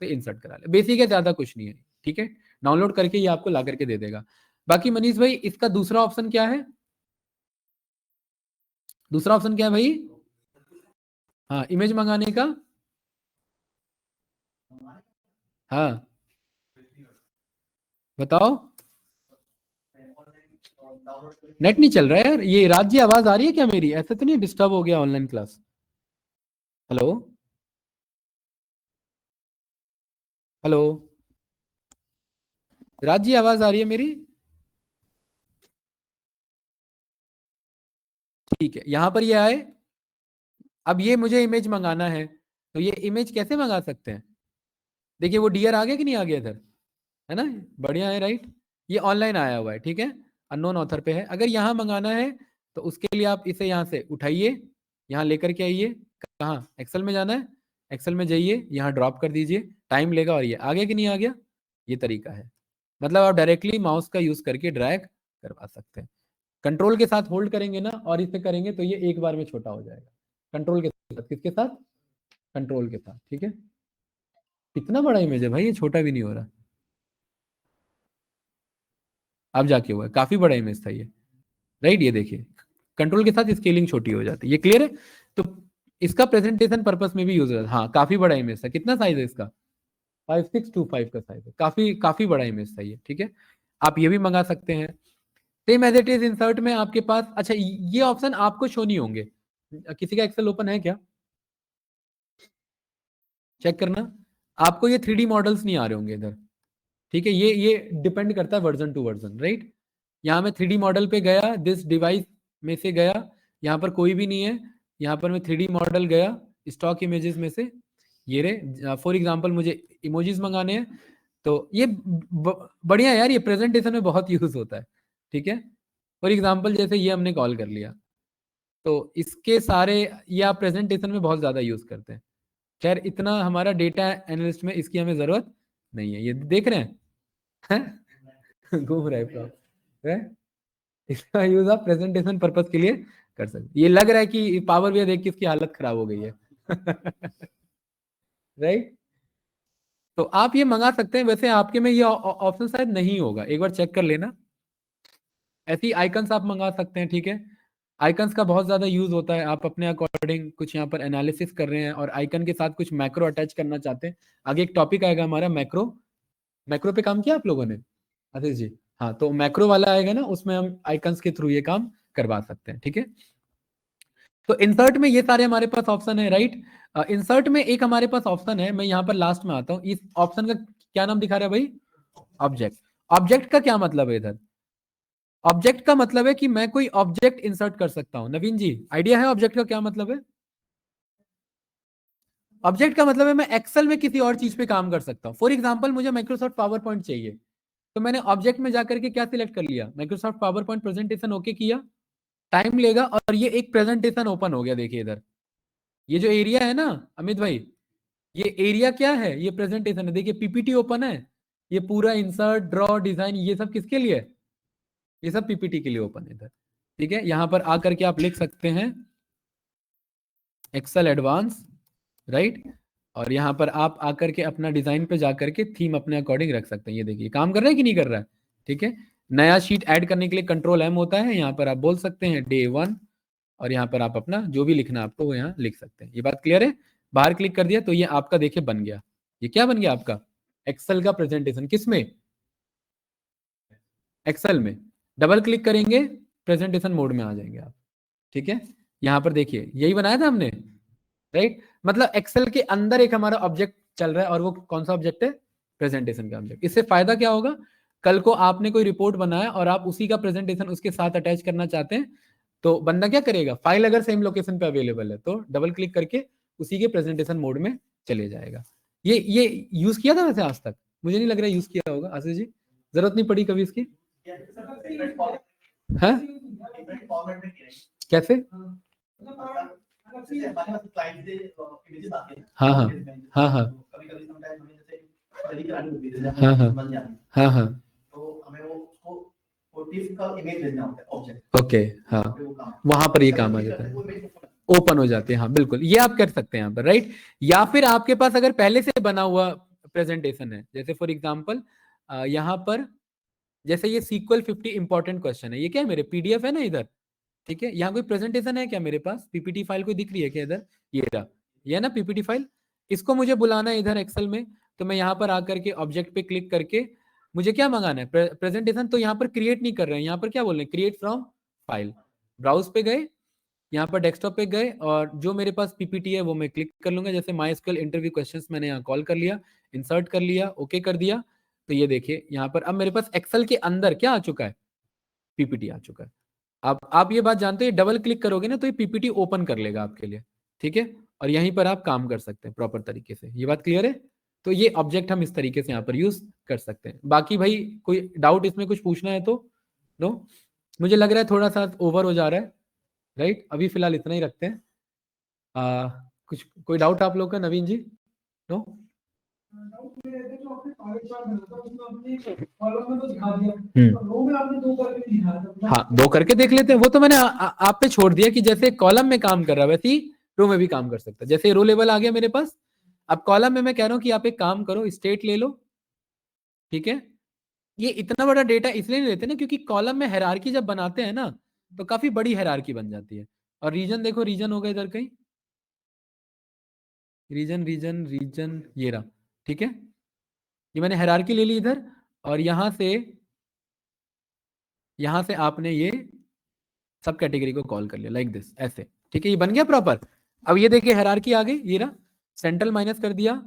S1: तो इंसर्ट करा लिया। बेसिक है, ज्यादा कुछ नहीं है। ठीक है, डाउनलोड करके ये आपको ला करके दे देगा। बाकी मनीष भाई इसका दूसरा ऑप्शन क्या है? दूसरा ऑप्शन क्या है भाई? हाँ, इमेज मंगाने का। हाँ, बताओ। नेट नहीं चल रहा है यार, ये राज्य आवाज आ रही है क्या मेरी? ऐसा तो नहीं डिस्टर्ब हो गया ऑनलाइन क्लास? हेलो? हेलो? राज्य आवाज आ रही है मेरी? ठीक है, यहां पर ये आए। अब ये मुझे इमेज मंगाना है, तो ये इमेज कैसे मंगा सकते हैं? देखिए वो डीआर आ गया कि नहीं आ गया इधर, है ना? बढ़िया है, राइट? ये ऑनलाइन आया हुआ है, ठीक है, अननोन ऑथर पे है। अगर यहाँ मंगाना है तो उसके लिए आप इसे यहाँ से उठाइए, यहाँ लेकर के आइए। कहाँ? एक्सेल में जाना है, एक्सेल में जाइए, यहाँ ड्रॉप कर दीजिए, टाइम लेगा। और ये आ गया कि नहीं आ गया? ये तरीका है। मतलब आप डायरेक्टली माउस का यूज करके ड्रैग करवा सकते हैं। कंट्रोल के साथ होल्ड करेंगे ना और इसे करेंगे तो ये एक बार में छोटा हो जाएगा। कंट्रोल के साथ, किसके साथ? कंट्रोल के साथ। ठीक है, कितना बड़ा इमेज है भाई, ये छोटा भी नहीं हो रहा। अब जाके हुआ है, काफी बड़ा इमेज था ये, राइट? ये देखिए कंट्रोल के साथ स्केलिंग छोटी हो जाती है, ये क्लियर है? तो इसका प्रेजेंटेशन पर्पस में भी यूज होता है। हाँ, काफी बड़ा इमेज था। कितना साइज है इसका? 5625 का साइज है, काफी काफी बड़ा इमेज था ये। ठीक है, आप ये भी मंगा सकते हैं। Same as it is insert में आपके पास, अच्छा ये ऑप्शन आपको शो नहीं होंगे। किसी का एक्सेल ओपन है क्या? चेक करना, आपको ये 3D मॉडल्स नहीं आ रहे होंगे इधर। ठीक है, ये डिपेंड करता है वर्जन टू वर्जन, राइट? यहाँ मैं 3D मॉडल पे गया, दिस डिवाइस में से गया, यहाँ पर कोई भी नहीं है। यहाँ पर मैं 3D मॉडल गया, स्टॉक इमेजेस में से ये रे। फॉर एग्जांपल मुझे इमोजीज मंगाने हैं, तो ये बढ़िया है यार, ये प्रेजेंटेशन में बहुत यूज होता है। ठीक है, फॉर एग्जांपल जैसे ये हमने कॉल कर लिया, तो इसके सारे ये आप प्रेजेंटेशन में बहुत ज्यादा यूज करते हैं। खैर इतना हमारा डेटा एनालिस्ट में इसकी हमें जरूरत नहीं है। ये देख रहे हैं? घूम रहा है प्रॉप है। इसका यूज आप प्रेजेंटेशन पर्पस के लिए कर सकते। ये लग रहा है कि पावर भी देख के इसकी हालत खराब हो गई है। राइट? तो आप ये मंगा सकते हैं। वैसे आपके में ये ऑप्शन शायद नहीं होगा, एक बार चेक कर लेना। ऐसी आइकन्स आप मंगा सकते हैं। ठीक है, आइकन्स का बहुत ज्यादा यूज होता है। आप अपने अकॉर्डिंग कुछ यहाँ पर एनालिसिस कर रहे हैं और आइकन के साथ कुछ मैक्रो अटैच करना चाहते हैं। आगे एक टॉपिक आएगा हमारा मैक्रो। मैक्रो पे काम किया आप लोगों ने आशीष जी? हाँ, तो मैक्रो वाला आएगा ना, उसमें हम आइकन्स के थ्रू ये काम करवा सकते हैं। ठीक है, तो इंसर्ट में ये सारे हमारे पास ऑप्शन है, राइट। इंसर्ट में एक हमारे पास ऑप्शन है, मैं यहाँ पर लास्ट में आता हूँ, इस ऑप्शन का क्या नाम दिखा रहा है भाई? ऑब्जेक्ट। ऑब्जेक्ट का क्या मतलब है इधर? ऑब्जेक्ट का मतलब है कि मैं कोई ऑब्जेक्ट इंसर्ट कर सकता हूं। नवीन जी, आइडिया है ऑब्जेक्ट का क्या मतलब है? ऑब्जेक्ट का मतलब है मैं एक्सेल में किसी और चीज पे काम कर सकता हूं। फॉर एग्जांपल मुझे माइक्रोसॉफ्ट पावर पॉइंट चाहिए, तो मैंने ऑब्जेक्ट में जाकर के क्या सिलेक्ट कर लिया? Microsoft power point presentation okay किया, टाइम लेगा और ये एक प्रेजेंटेशन ओपन हो गया। देखिए इधर ये जो एरिया है ना अमित भाई, ये एरिया क्या है? ये प्रेजेंटेशन है। देखिए पीपीटी ओपन है, ये पूरा इंसर्ट ड्रॉ डिजाइन ये सब किसके लिए है? ये सब पीपीटी के लिए ओपन है इधर। ठीक है, यहां पर आकर के आप लिख सकते हैं एक्सेल एडवांस, राइट। और यहाँ पर आप आकर के अपना डिजाइन पे जाकर के थीम अपने अकॉर्डिंग रख सकते हैं। ये देखिए काम कर रहा है कि नहीं कर रहा है? ठीक है, नया शीट ऐड करने के लिए कंट्रोल एम होता है, यहाँ पर आप बोल सकते हैं डे 1 और यहाँ पर आप अपना जो भी लिखना है आपको वो यहाँ लिख सकते हैं। ये बात क्लियर है? बाहर क्लिक कर दिया तो ये आपका देखिए बन गया। ये क्या बन गया आपका? एक्सेल का प्रेजेंटेशन। किसमें? एक्सेल में। डबल क्लिक करेंगे प्रेजेंटेशन मोड में आ जाएंगे आप। ठीक है, यहाँ पर देखिए यही बनाया था हमने, राइट। मतलब एक्सेल के अंदर एक हमारा ऑब्जेक्ट चल रहा है और वो कौन सा ऑब्जेक्ट है? प्रेजेंटेशन का ऑब्जेक्ट। इससे फायदा क्या होगा? कल को आपने कोई रिपोर्ट बनाया और आप उसी का प्रेजेंटेशन उसके साथ अटैच करना चाहते हैं, तो बंदा क्या करेगा? फाइल अगर सेम लोकेशन पे अवेलेबल है तो डबल क्लिक करके उसी के प्रेजेंटेशन मोड में चले जाएगा। ये यूज किया था वैसे आज तक? मुझे नहीं लग रहा यूज किया होगा आशीष जी, जरूरत नहीं पड़ी कभी इसकी। हाँ कैसे? हाँ हाँ हाँ हाँ हाँ हाँ हाँ हाँ ओके हाँ, वहां पर ये काम आ जाता है, ओपन हो जाते हैं। हाँ बिल्कुल, ये आप कर सकते हैं यहाँ पर, राइट। या फिर आपके पास अगर पहले से बना हुआ प्रेजेंटेशन है, जैसे फॉर एग्जांपल यहाँ पर जैसे ये सीक्वल 50 इंपॉर्टेंट क्वेश्चन है, ये क्या है? मेरे पीडीएफ है ना इधर। ठीक है, यहाँ कोई प्रेजेंटेशन है क्या मेरे पास? पीपीटी फाइल कोई दिख रही है क्या इधर? ये रहा, ये है ना पीपीटी फाइल। इसको मुझे बुलाना है इधर एक्सेल में, तो मैं यहाँ पर आकर के ऑब्जेक्ट पे क्लिक करके मुझे क्या मंगाना है? प्रेजेंटेशन। तो यहाँ पर क्रिएट नहीं कर रहे हैं, यहाँ पर क्या बोल रहे हैं? Create from file. ब्राउज पे गए, यहाँ पर डेस्कटॉप पे गए और जो मेरे पास पीपीटी है वो मैं क्लिक कर लूंगा। जैसे माई स्क्यूएल इंटरव्यू क्वेश्चंस मैंने यहाँ कॉल कर लिया, इंसर्ट कर लिया, ओके कर दिया। तो ये देखिए यहाँ पर अब मेरे पास एक्सेल के अंदर क्या आ चुका है? पीपीटी आ चुका है। अब आप ये बात जानते हैं, डबल क्लिक करोगे ना तो ये पीपीटी ओपन कर लेगा आपके लिए। ठीक है, और यहीं पर आप काम कर सकते हैं प्रॉपर तरीके से। ये बात क्लियर है? तो ये ऑब्जेक्ट हम इस तरीके से यहाँ पर यूज कर सकते हैं। बाकी भाई कोई डाउट इसमें कुछ पूछना है तो? नो, मुझे लग रहा है थोड़ा सा ओवर हो जा रहा है, राइट। अभी फिलहाल इतना ही रखते हैं। कुछ कोई डाउट आप लोग का? नवीन जी? नो? हाँ, दो करके देख लेते हैं। वो तो मैंने आप पे छोड़ दिया कि जैसे कॉलम में काम कर रहा है वैसे ही रो में भी काम कर सकता है। जैसे रो लेवल आ गया मेरे पास, अब कॉलम में मैं कह रहा हूँ कि आप एक काम करो, स्टेट ले लो। ठीक है, ये इतना बड़ा डेटा इसलिए नहीं लेते ना क्योंकि कॉलम में हायरार्की जब बनाते हैं ना तो काफी बड़ी हायरार्की बन जाती है। और रीजन देखो, रीजन होगा इधर कहीं, रीजन रीजन रीजन ये रहा। ठीक है, ये मैंने हायरार्की ले ली इधर और यहां से आपने ये सब कैटेगरी को कॉल कर लिया लाइक दिस, ऐसे। ठीक है, ये बन गया प्रॉपर। अब ये देखिए हायरार्की आ गई, ये रहा। सेंट्रल माइनस कर दिया,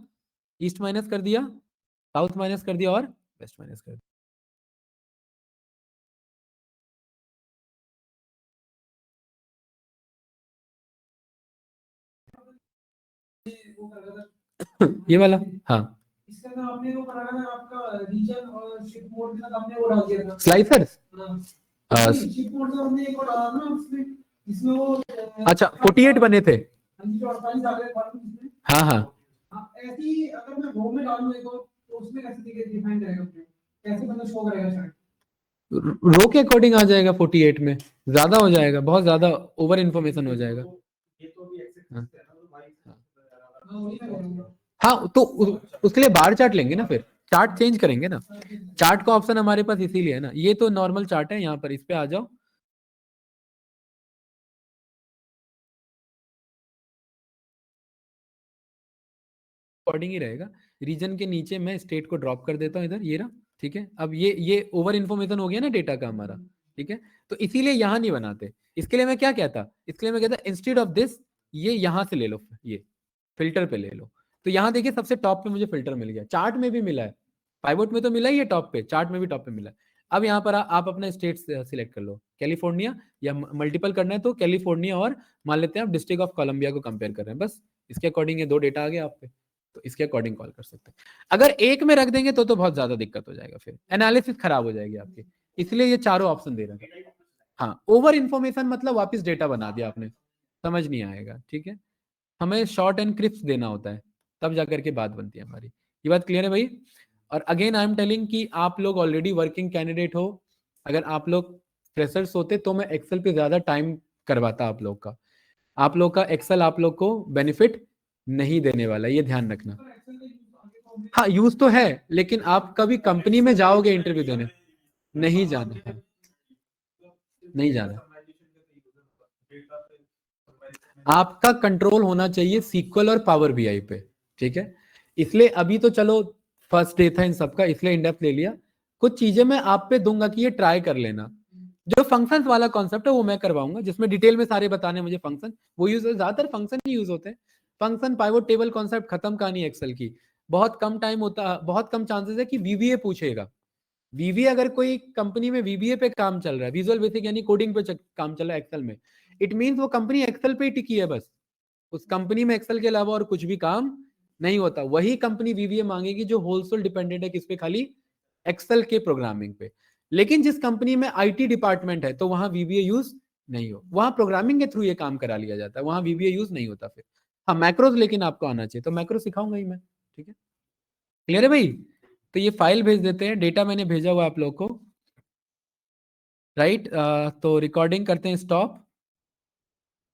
S1: ईस्ट माइनस कर दिया, साउथ माइनस कर दिया और वेस्ट माइनस कर दिया। ये वाला, हाँ। इसके अंदर आपने वो करा ना आपका रीजन और शिफ्ट मोड के साथ आपने वो डाल दिया था स्लाइसर्स। शिफ्ट मोड से हमने एक और डाला ना उसमें, इसमें वो अच्छा 48 बने थे। हाँ हाँ, ऐसे ही अगर मैं रो में डालूं तो उसमें कैसे डिफाइन करेगा, कैसे मतलब शो करेगा शायद? रो के अकॉर्डिंग आ जाएगा 48 में, ज्यादा हो जाएगा, बहुत ज्यादा ओवर इन्फॉर्मेशन हो जाएगा। हाँ हाँ, तो उसके लिए बार चार्ट लेंगे ना, फिर चार्ट चेंज करेंगे ना। चार्ट का ऑप्शन हमारे पास इसीलिए है ना, ये तो नॉर्मल चार्ट है, यहाँ पर इस पे आ जाओ। अकॉर्डिंग ही रहेगा। रीजन के नीचे मैं स्टेट को ड्रॉप कर देता हूँ इधर, ये रहा। ठीक है, अब ये ओवर इन्फॉर्मेशन हो गया ना डेटा का हमारा। ठीक है, तो इसीलिए यहाँ नहीं बनाते। इसके लिए मैं क्या कहता, इसके लिए मैं कहता इंस्टेड ऑफ दिस ये यहाँ से ले लो, ये फिल्टर पे ले लो। तो यहाँ देखिए सबसे टॉप पे मुझे फिल्टर मिल गया, चार्ट में भी मिला है, पाइवोट में तो मिला ही है टॉप पे, चार्ट में भी टॉप पे मिला है। अब यहाँ पर आप अपना स्टेट सिलेक्ट कर लो, कैलिफोर्निया, या मल्टीपल करना है तो कैलिफोर्निया और मान लेते हैं आप डिस्ट्रिक्ट ऑफ कोलंबिया को कंपेयर कर रहे हैं, बस इसके अकॉर्डिंग ये 2 डेटा आ गया आप पे, तो इसके अकॉर्डिंग कॉल कर सकते हैं। अगर एक में रख देंगे तो बहुत ज्यादा दिक्कत हो जाएगा, फिर एनालिसिस खराब हो जाएगी आपकी, इसलिए ये चारों ऑप्शन दे रहे हैं। हाँ, ओवर इन्फॉर्मेशन मतलब वापस डेटा बना दिया आपने, समझ नहीं आएगा, ठीक है। हमें शॉर्ट एंड क्रिप्स देना होता है, तब जाकर के बात बनती है हमारी। ये बात क्लियर है भाई? और अगेन आई एम टेलिंग कि आप लोग ऑलरेडी वर्किंग कैंडिडेट हो, अगर आप लोग फ्रेशर्स होते तो मैं एक्सेल पे ज्यादा टाइम करवाता आप लोग का, आप लोग का एक्सेल आप लोग को बेनिफिट नहीं देने वाला, ये ध्यान रखना। हाँ यूज तो है, लेकिन आप कभी कंपनी में जाओगे इंटरव्यू देने, नहीं जाना है, नहीं जाना। आपका कंट्रोल होना चाहिए सीक्वल और पावर बीआई पे, ठीक है। इसलिए अभी तो चलो फर्स्ट डे था इन सबका, इसलिए इंडेप्थ ले लिया। कुछ चीजें मैं आप पे दूंगा कि ये ट्राई कर लेना। जो फंक्शंस वाला कॉन्सेप्ट है वो मैं करवाऊंगा, जिसमें डिटेल में सारे बताने मुझे फंक्शन, वो यूज, ज्यादातर फंक्शन ही यूज होते हैं। फंक्शन, पाइवोट टेबल कॉन्सेप्ट खत्म कहानी एक्सेल की। बहुत कम टाइम होता, बहुत कम चांसेस है कि वीवीए पूछेगा। वीवीए अगर कोई कंपनी में वीवीए पे काम चल रहा है, विजुअल बेसिक यानी कोडिंग पे काम चल रहा है एक्सेल में, इट मींस वो कंपनी एक्सेल पे ही टिकी है बस, उस कंपनी में एक्सेल के अलावा और कुछ भी काम नहीं होता। वही कंपनी वीवीए मांगेगी जो होलसेल डिपेंडेंट है किस पे, खाली एक्सेल के प्रोग्रामिंग पे। लेकिन जिस कंपनी में आईटी डिपार्टमेंट है तो वहां वीवीए यूज नहीं हो, वहां प्रोग्रामिंग के थ्रू ये काम करा लिया जाता है, वहां वीवीए यूज नहीं होता। फिर हाँ मैक्रोज लेकिन आपको आना चाहिए, तो मैक्रो सिखाऊंगा ही मैं, ठीक है। क्लियर है भाई? तो ये फाइल भेज देते हैं, डेटा मैंने भेजा हुआ आप लोग को, राइट। तो रिकॉर्डिंग करते हैं स्टॉप।